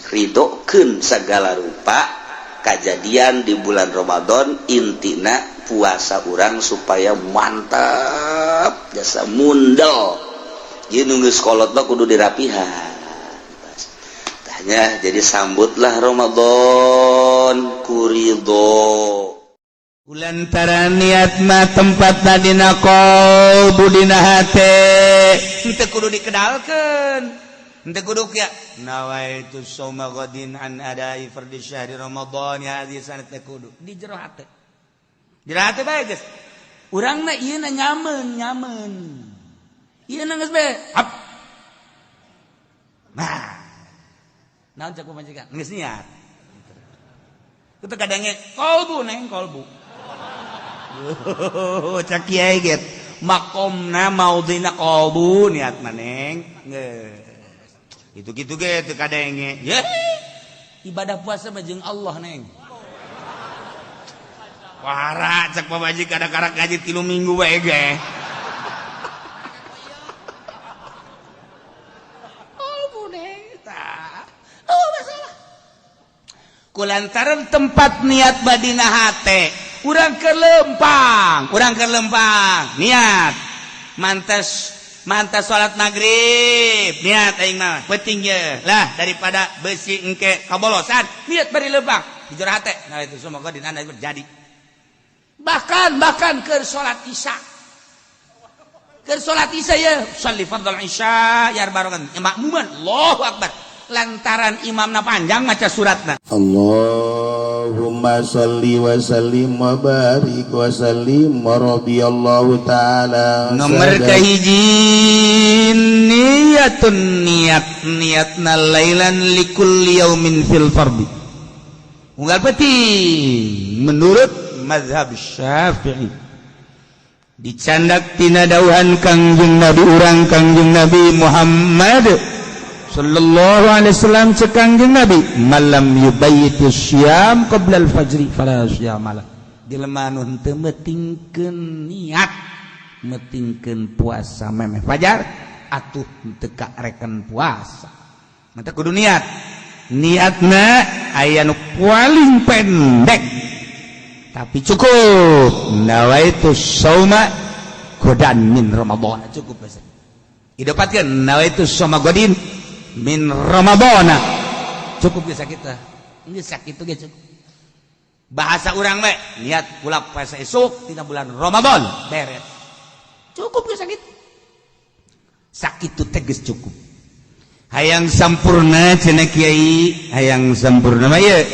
Ridhokeun sagala rupa kajadian di bulan Ramadan, intina puasa urang supaya mantap jasa mundel. Ieu nu geus kolot mah kudu dirapihan. Tanya jadi sambutlah Ramadan ku ridho. Kulantaran niat mah tempatna dina qalbu dina hate. Henteu kudu dikedalkeun. Henteu kudu ya nawaitu shauma ghadin an adai fardhi syahri Ramadan ya hadis teh kudu di jero hate. Jero hate bae geus. Urang na ieu na nyaman. Ieu na geus bae. Nah. Naon cek pamajikan? Geus niat. Kitu kadenge qalbu neng qalbu. Cak kiai get makomna maudina qalbu niat maneng geus gitu-gitu ge teu kadenge ye ibadah puasa mah jeung Allah neng wara cak pabajik kada-kada ngaji 3 minggu wae ge qalbu neng tah masalah kulantaran tempat niat badina hate urang kelempang niat mantas salat maghrib niat aing mah penting ye lah daripada besi engke kabolosan niat bari lempang di jero hate nah itu semoga dina terjadi bahkan keur salat isya ya sholli fardhu isya ya barokan makmuman Allahu akbar lantaran imamna panjang maca suratna Allahumma sholli wa sallim wa barik wa sallim wa rabbiyallahu ta'ala nomor kahiji niatna lailan likulli yaumin fil fardi unggal penting menurut mazhab Syafi'i dicandak tina dauhan Kangjeng Nabi Muhammad sallallahu alaihi wasallam cekangjeng Nabi malam yubayyitu syam qabla al-fajri fala syamala dilemanun teu metingkeun niat metingkeun puasa memeh fajar atuh teu kareken puasa mata kudu niatna aya nu paling pendek tapi cukup nawaitu shauma godan min Ramadan cukup basa idapatkeun nawaitu shauma godin min Ramadana cukup geus kita geus sakitu ge cukup bahasa urang we niat kula puasa esuk tina bulan Ramadan beres cukup geus sakitu teh geus cukup hayang sampurna cenah kiai hayang sampurna mah ye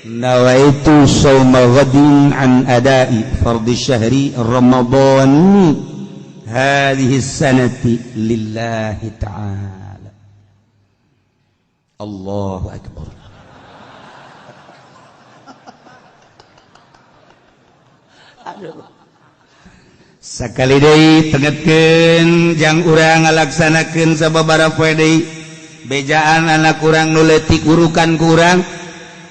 nawaitu shauma ghadin an adai fardhi syahri Ramadan hadhihi sanati lillahi ta'ala Allahu akbar. Aduh. Sakali deui tegetkeun jang urang ngalaksanakeun sababaraha poe deui bejaan anak urang nu leutik urukan ku urang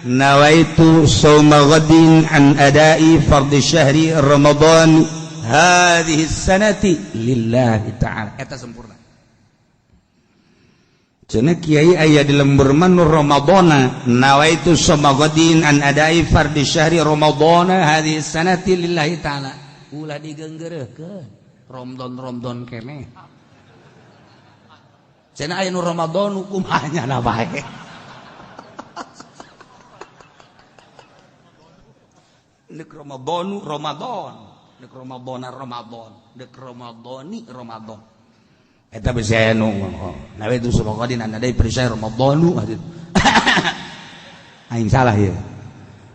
nawaitu shauma ghadin an adai fardhi syahri Ramadan hadhihi sanati lillahi ta'ala eta sempurna cenah kiai aya di lembur manur Ramadana nawaitu shauma ghadin an adai fardhi syahri Ramadana hadhihi sanati lillahi ta'ala ulah digeunggeureukkeun Ramadan keneh cenah aya nu Ramadan kumaha nya bae nek Ramadan nek Ramadani Ramadan eta bisi aya nu nawaitu shauma ghadin an adai fardhi syahri Ramadanu aing salah ieu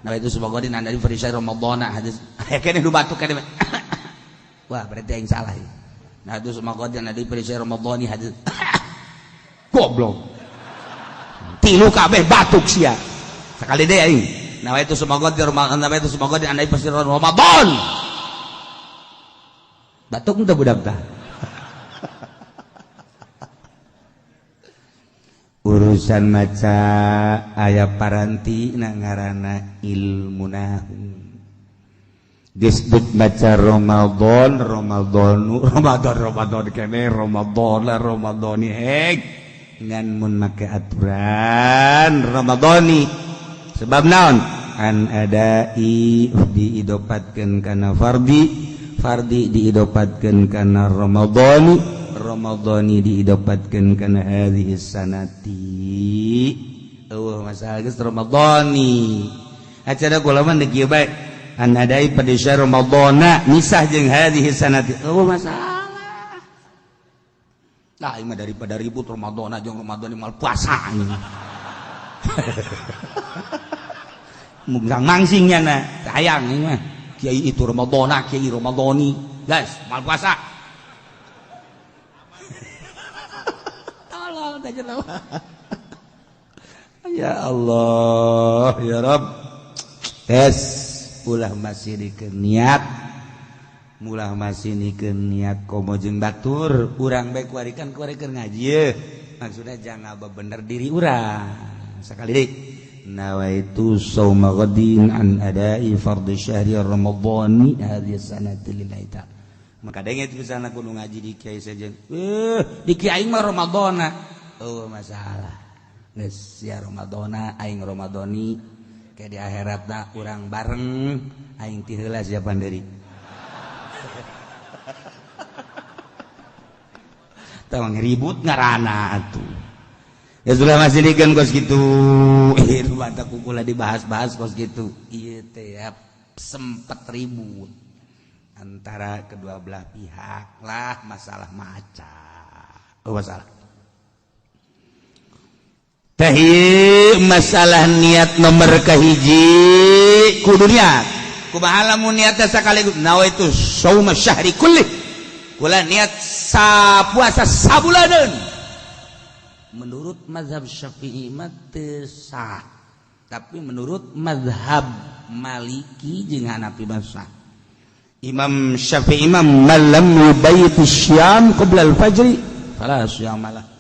nawaitu shauma ghadin an adai fardhi syahri Ramadana hadis kene nu batuk kene wah berarti aing salah ieu nawaitu shauma ghadin an adai fardhi syahri Ramadani hadis goblok tilu kabeh batuk sia sakali deui aing nawaitu shauma ghadin an adai fardhi syahri Ramadan batuk teu budak tah urusan maca aya paranti na ngaranna ilmu nahwu disebut baca Ramadan kene Ramadani heg ngan mun make aturan Ramadani sebab naon an adai diidopatkeun kana fardi diidopatkeun kana Ramadani diidopatkeun kana hadhihi sanati masalah geus Ramadani acara kula mah deuk ieu bae an adai pada syahr Ramadana misah jeung hadhihi sanati masalah lah ini daripada ribut Ramadana jeung Ramadani mal puasa munggang mangsingnya na sayang ini mah kiai itu Ramadana kiai Ramadani guys mal puasa tolong aja ya Allah ya Rabb ulah masih dikeun niat mulah masih dikeun niat komo jeung batur urang bae kuarikan ngaji ye maksudna jangan bebener diri urang sakali deui nawaitu shauma ghadin an adai fardhi syahri ramadhani hadhihi sanati lillahi ta'ala maka denge itu sana kudu ngaji di kiai saja di kiai mah Ramadana masalah geus ya Ramadana aing Ramadani kayak di akhiratna urang bareng aing ti heula siapa deuri tawang ribut ngarana atuh ya sudah masih dikeun kos kitu ieu mata kukula dibahas-bahas kos kitu ieu teh sempet ribut antara kedua belah pihak lah masalah maca masalah masalah niat nomor kahiji kudu niat kumaha lamun niatna sakaligus nawaitu shauma syahri kulli kula niat puasa sabuladeun menurut mazhab Syafi'i mah teu sah tapi menurut mazhab Maliki jeung Hanafi mah sah Imam Syafi'i mah malam yubayyitu syam qabla al-fajri fala syamalah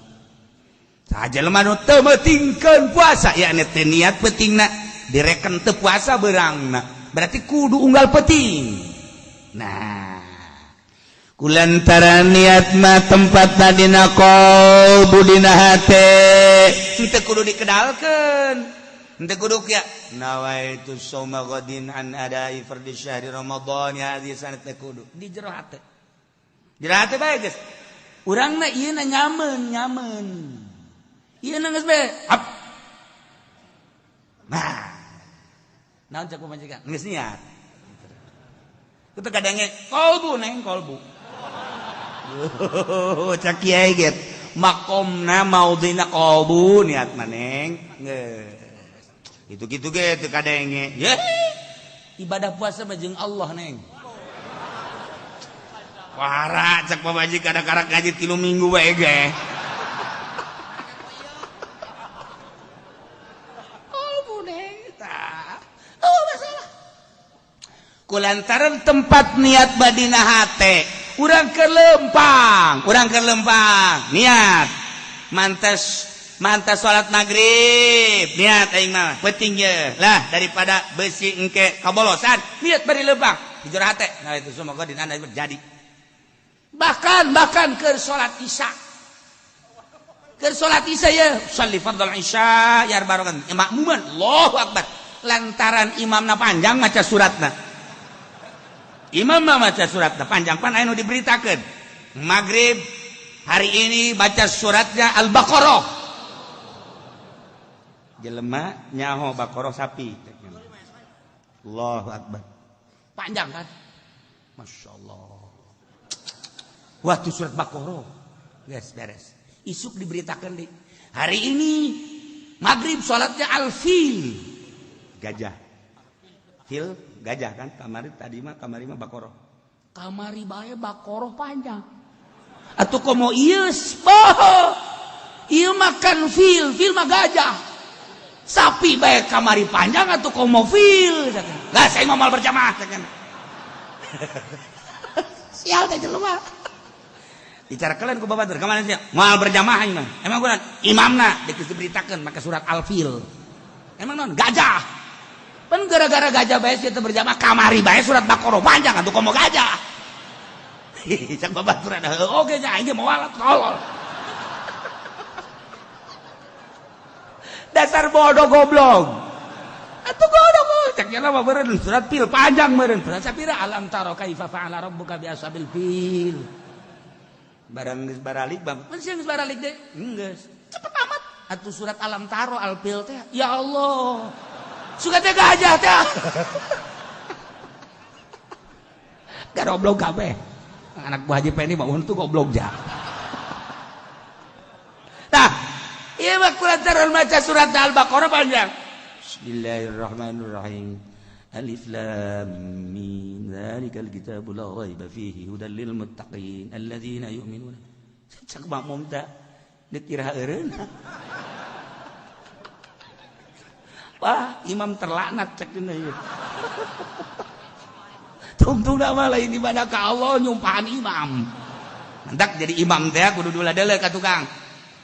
saja lemah nu teu meutingkeun puasa ya teh niat pentingna direken teu puasa beurangna berarti kudu unggal penting nah kulantaran niat mah tempatna dina qalbu dina hate teu kudu dikedalkeun teu kudu kieu nawaitu shauma ghadin an adai fardhi syahri ramadhan ya hadis sanad teu kudu di jero hate bae geus urangna ieu na nyaman iya nangis be up nah naon cak pamajikan geus niat kita kadangnya kolbu cak kiai get makomna maudina kolbu niat maneng geus gitu ge teu kadangnya ye ibadah puasa mah jeung Allah neng wara cak pamajikan kada-kada ngaji 3 minggu wae ge kulantaran tempat niat badina hate urang keur lempang niat mantas salat maghrib niat aing mah penting ye lah daripada besi engke kabolosan niat bari lempang di jero hate nah itu semoga dina terjadi bahkan keur salat isya ya sholli fardhu isya ya barokan makmuman Allahu akbar lantaran imamna panjang maca suratna imam baca suratnya panjang pan anu diberitakan maghrib hari ini baca suratnya Al-Baqarah jelema nyaho Baqarah sapi Allahu Akbar panjang kan Masya Allah waktu surat Baqarah beres isuk diberitakan di hari ini maghrib sholatnya Al-Fil gajah fil gajah kan kamari mah Baqarah kamari bae Baqarah panjang atuh komo ieu makan fil mah gajah sapi bae kamari panjang atuh komo fil lah saya mau mal berjamaah kan sial teh jelema bicara kalian ku babatur kemana sih mau berjamaah imam emang gue imamna diberitakan maka surat al-fil emang non gajah kan gara-gara gajah bae sih berjamaah kamari bae surat Baqarah panjang atuh komo gajah cak babatur ada oke nya aing mau walat tolol dasar bodoh goblok atuh goblok cak nya mah beureun surat fil panjang meureun surat sapira alam taro kaifa fa'ala rabbuka bi ashabil fil barang geus baralik bang masih geus baralik deh geus cepet amat atuh surat alam taro al fil teh ya Allah suka teh gajah teh garoblok kabeh anak buah Haji Pendi mah untuk goblok ja nah ieu mah kulantaran maca surat al-baqarah panjang bismillahirrahmanirrahim alif lam mim dzalikal kitabu la raiba fihi hudal lil muttaqin alladzina yu'minuna cak makmum teh dikira eureun wah imam terlaknat cek dina ieu tungtungna mah lain di mana ka Allah nyumpahan imam hendak jadi imam teh kudu dula-dula ka tukang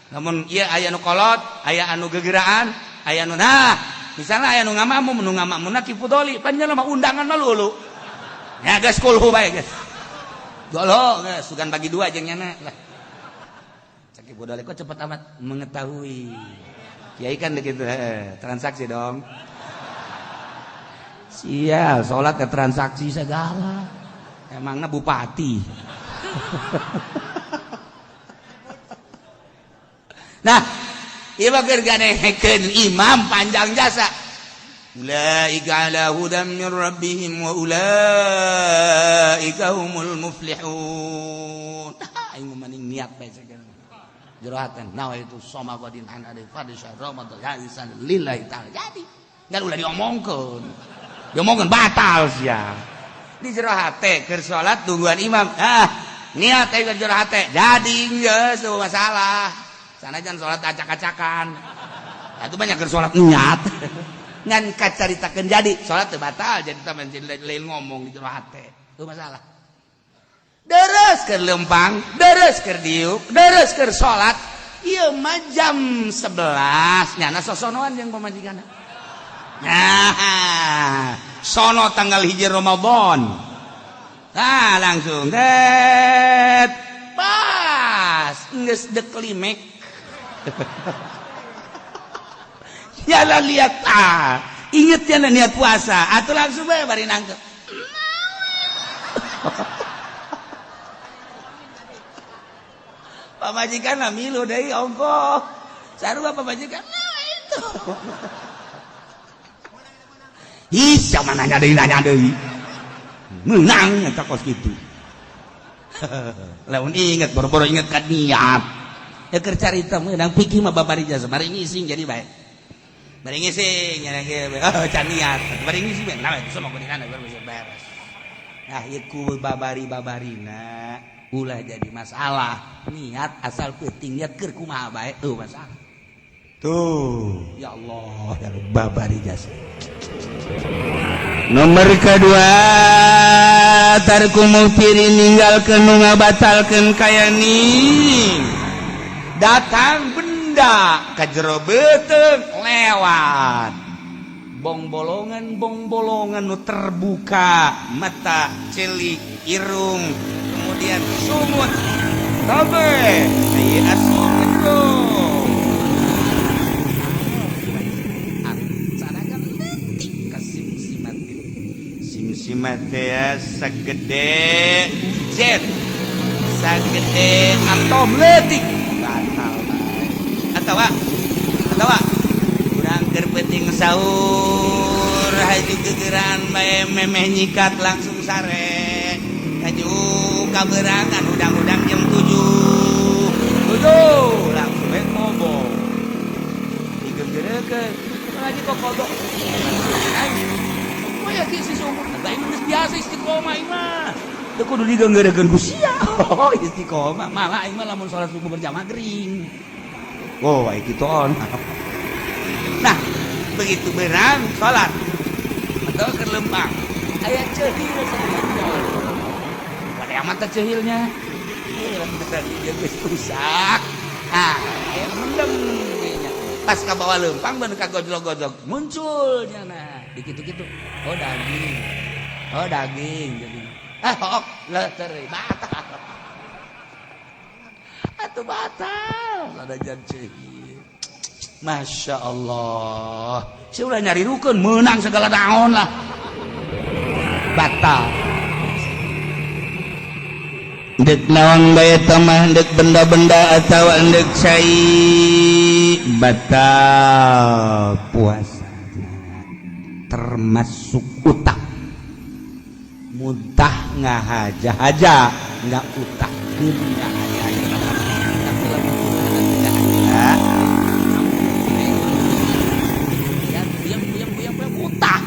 namun ieu aya nu kolot aya anu gegeraan aya nu nah misalnya aya nu ngamamun kipu doli panjenengan mah undangan mah lulu ya geus kulhu bae geus golo geus sugan bagi dua jeung nyana lah cek kipu doli kok cepet amat mengetahui kiai kan begitu transaksi dong sial salat ke transaksi segala emangna bupati nah ieu mah keur ganekeun imam panjang jasa ulaika ala hudam min rabbihim wa ulaika humul muflihun aing maning niat bae sakeun jurahatan nawaitu soma qadin an ada fadhi syahr ramadan yazan lillahi taala jadi enggak ulah diomongkeun batal sia di jurahate keur salat tungguan imam niat teh keur jurahate jadi geus teu masalah sanajan salat acak-acakan atuh banyak keur salat niat ngan kacaritakeun jadi salat teu batal jadi taman lain ngomong di jurahate teu masalah deres keur lempang, deres keur diuk, deres keur salat. Ieu mah jam 11 nyana sosonoan jeung pamajikanna. Nah, sono tanggal 1 Ramadan. Nah, langsung det. Pas geus deklimek. Nyala lihat inget ya niat puasa, atuh langsung bae bari nangkep. Pamajikan lah milu deui ongkoh sarua pamajikan nah itu ih mana nanya deui menang eta kos kitu lamun inget boro-boro inget ka niat keur carita meunang pikir mah babari jasa bari ngising jadi bae bari ngising nya ge can niat bari ngising bae nah sono kuningan beres nah ieu ku babari-babarina ulah jadi masalah niat asal penting niat keur kumaha bae tuh masalah tuh ya Allah ya babari jasa nomor kedua tarku muftirin ninggalkeun nu ngabatalkeun kayani datang benda ka jero beuteung lewat bong-bolongan nu terbuka mata celik irung kemudian sumut tobe ayi asumut sanakan letik ka simsimat simsimat ya sagede jet sagede atom letik batal atawa urang keur penting sahur haju gegeran bae memeh nyikat langsung sare haju kaberangan udang-udang jam 7 langsung bae ngobong digegerekeun ngaji kok kodok oh ya si sumur bae geus biasa istiqomah imah teu kudu digenggerekeun ku sia oh istiqomah malah imah lamun salat subuh berjamaah gering oh bae kitu on nah begitu berang salat atau keur lempang aya ceuhil sabenerna pada amat ceuhilnya dia geus rusak. Ah, aya mendem nya. Pas ka bawah leumpang beun ka gojlog-gojlog munculnya nah. Dikitu-kitu. Oh daging. Oh daging jadi. Hok leuter batal. Atuh batal. Ada janji. Masya Allah. Si ulah nyari rukun menang segala naon lah. Batal. Dek nawang bae tamah dek benda-benda atau dek cai batal puasa termasuk utang muntah ngahaja-haja nggak utang nggak haja-haja tapi lebih utang yang utang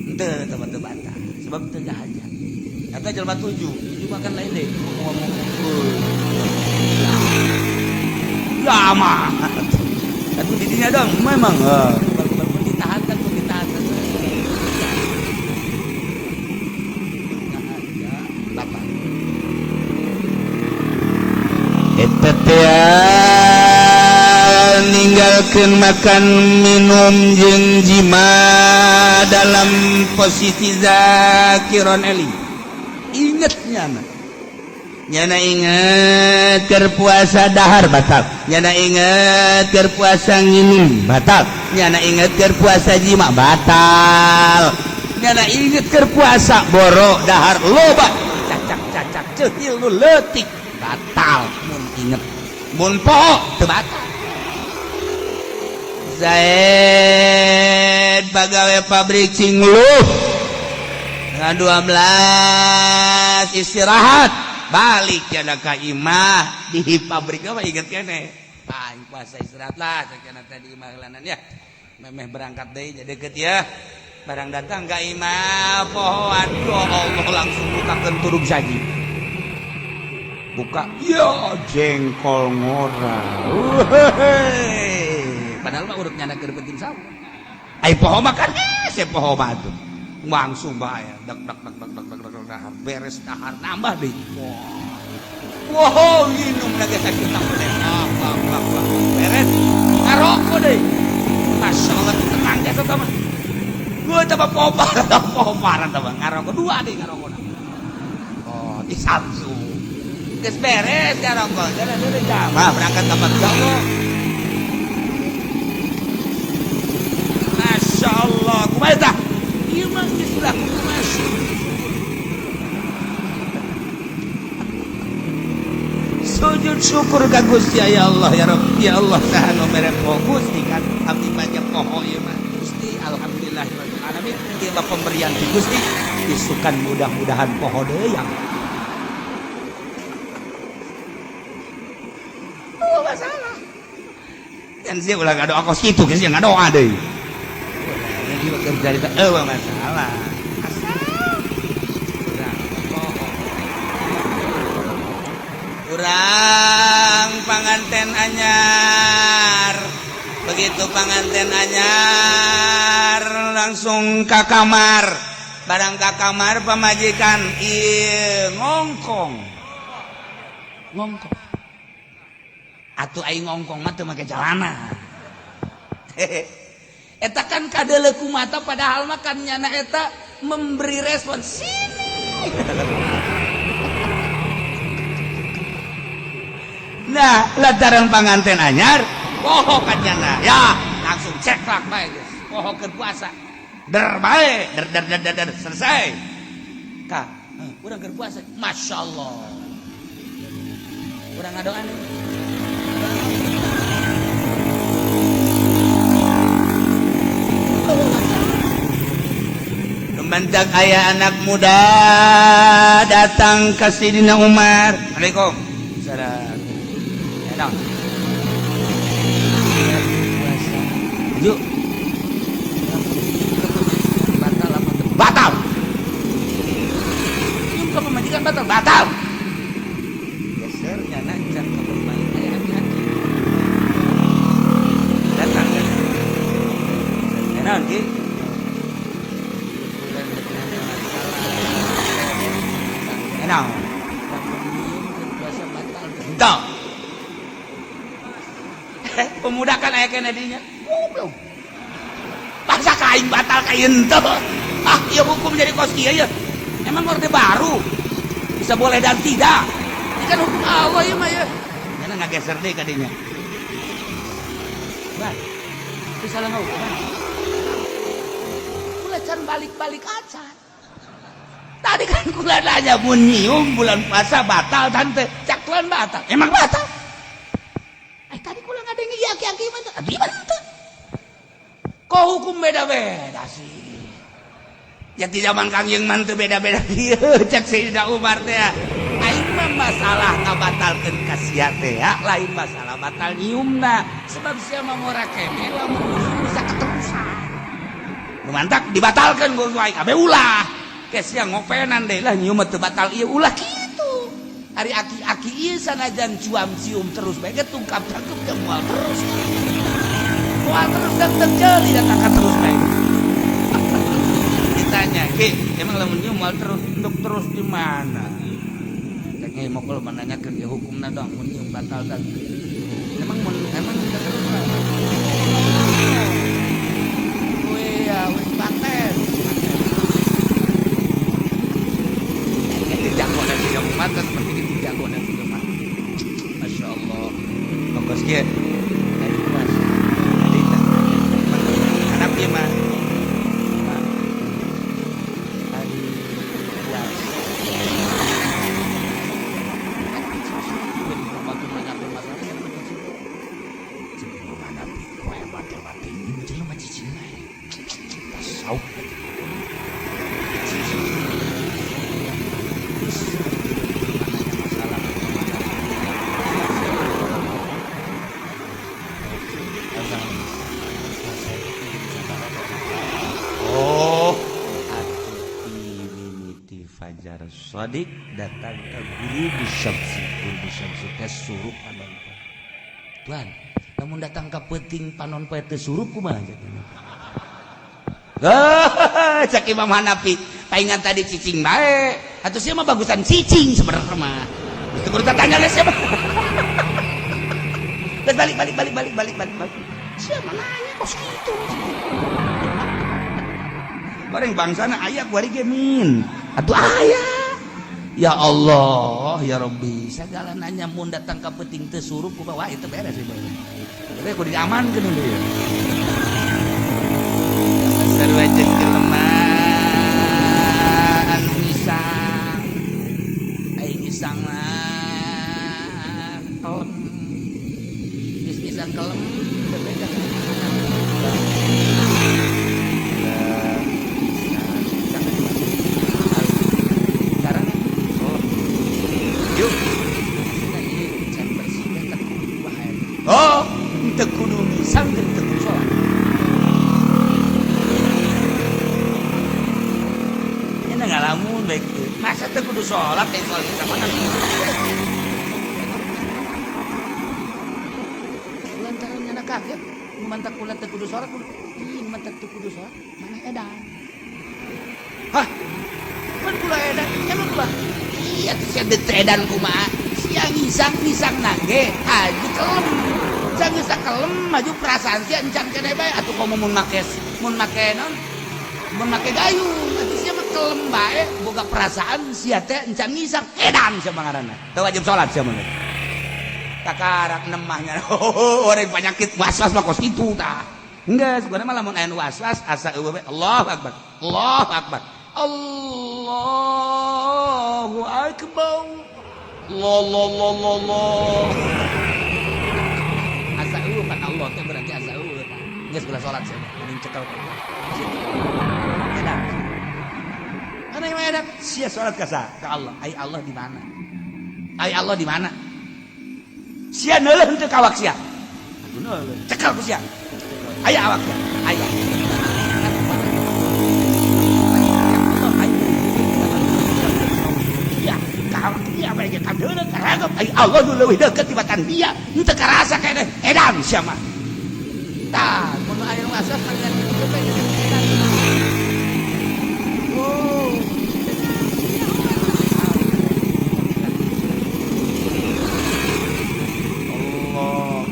ente teman-teman sebab itu nggak haja kata jelma tujuh makan lain deh ngomong lama itu didinya dong memang baru ditahan kan eta teh ninggalkeun makan minum jeung jima dalam posisi zakiron eli ingetnya nyana inget keur puasa dahar batal nyana inget keur puasa nginum batal nyana inget keur puasa jima batal nyana inget keur puasa boro dahar loba cacak ceuhil nu leutik batal mun inget mun poho teu batal. Zaid pagawe pabrik cingluh dengan 12 istirahat balik jana ka imah di pabrik apa inget kene paling puasa istirahat lah cenah tadi imah heulanan ya memeh berangkat deui jadi deket ya barang datang ka imah pohoan ya Allah langsung bukakeun turug saji buka ya jengkol ngora padahal mah urut nyana keur penting sawu ai poho makan se poho mah atuh langsung bahaya dak beres dahar nambah deh wow minum lagi sakit boleh beres ngaroko deh masya Allah tenang ya sama gue tambah poparan tambah ngaroko dua deh ngaroko oh di Samsu geus beres ngaroko jadi dia jamaah berangkat tempat gawe masya Allah kumaha tah ieu mah geus laku masuk sujud syukur ka Gusti ya Allah ya Rabbi ya Allah saha nu mere poho Gusti kan abdi banyak poho ieu mah Gusti alhamdulillahirabbil alamin ieu mah pemberian ti Gusti isukan mudah-mudahan poho deuyang oh masalah kan sia ulah ngadoa kos kitu geus sia ngadoa deui jadi kerja di masalah kurang panganten anyar begitu panganten anyar langsung ke kamar barang ke kamar pamajikan ngongkong atuh aing ngongkong mah teu make jalana eta kan kadele kumata padahal mah kan nyana eta memberi respon sini nah lantaran panganten anyar poho kan nyana ya langsung ceklak bae geus poho keur puasa der bae der selesai ka urang keur puasa masyaallah urang ngadoan mendak aya anak muda datang ke Sidina Umar. Assalamualaikum. Salam. Enak. Yuk. Batal apa? Batal. Yuk ke pemajikan batal. Batal. Gesernya nancang ke pemajikan. Ayah hati-hati. Datang kan. Enak ki. Enak. kene dinya goblok bangsa kain batal kain teu iya hukum jadi kos kieu ya emang orde baru bisa boleh dan tidak ini kan hukum Allah ya mah ya nyana ngageser deui ka dinya bah bisa lah ngau kula can balik-balik acan tadi kan kula nanya mun nyium bulan puasa batal tante cak tuan batal emang batal tadi kula ngadengi aki-aki mah abdi mah teu kok hukum beda-beda sih ya di zaman Kang Yung mah teu beda-beda kieu cek Sayyidina Umar teh aing mah masalah ngabatalkeun ka sia teh lain masalah batal nyiumna sebab sia mah ngora kene lamun bisa keterusan mantak dibatalkeun ku aing abe ulah ke sia ngopenan deui lah nyium teu batal ieu ulah kitu hari aki-aki ieu sanajan cuam cium terus bae tungkap cangkep teh moal terus dan terjadi dan akan terus bae ditanya ke emang lamun nyium moal terus untuk terus di mana cek mau kalau menanyakeun ya hukumna dong mun nyium batal dan emang bisa terus ya wis paten jago dan tidak mata seperti itu jago dan tidak mata Masya Allah bagus kia dari kelas anak dia mah hari kelas waktu mengatur masalah sebelum hadapi kue mati ini jadi macam cina tasawuf Sodik datang ke guru bisyamsi teh surup panon poe tuan namun datang ke penting panon poe teh surup kumaha jadinya cak Imam Hanafi paingan tadi cicing bae atuh sia mah bagusan cicing sebenarnya mah itu kudu tanya geus sia mah geus balik sia mah nanya kos kitu bareng bangsana aya ku ari ge min atuh aya ya Allah ya Rabbi segala nanya mun datang ke penting teu surup ku wah itu beres sih bae tapi kudu diamankeun deui ya sarua jeung jelema anu ngisang ai ngisang kalem geus ngisang kalem beda oh, teu kudu ngisang teu kudu salat. Nya ngalamun baik teu. Masa teu kudu salat teh salat sama kan. Lantaran nya kaget, mantak kula teu kudu salat, ih mantak teu kudu salat, mana edan. Hah? Mun kula edan, emang kula iya teh sia teu edan kumaha? Sia ngisang nangge, haji kelem. Geus sakelem maju perasaan sia encan keneh bae atuh komo mun make gayung atuh sia mah kelem bae boga perasaan sia teh encan ngisang edan sia ngaranna teu wajib salat sia mah takarak nemahnya orang penyakit waswas mah kos kitu tah enggeus sebenarnya mah lamun aya waswas asa eueuh bae Allahu akbar Allahu akbar Allah asa eueuh kan Allah teh berarti asa eueuh geus kula salat sia mending cekel edan ana yang edan sia salat ka Allah ai Allah di mana sia neuleun henteu kawak sia atuh neuleun cekel ku sia aya awak sia aya dia bae ka deuleuh karagap ai Allah nu leuwih deukeut tibatan dia henteu karasa keneh edan sia mah tah mun aya nu asal kalian kitu bae edan oh Allah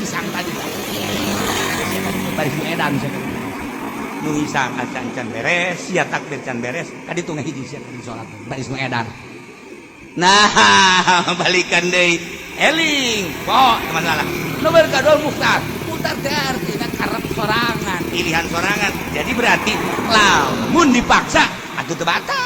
isang tadi baris edan nu isang acan can beres sia takbir can beres kadi tu ngahiji sia kadi salat baris nu edan nah balikan deui eling kok masalah nomor kadol mukhtar mukhtar teh artinya karep sorangan pilihan sorangan jadi berarti lamun dipaksa atuh teu batal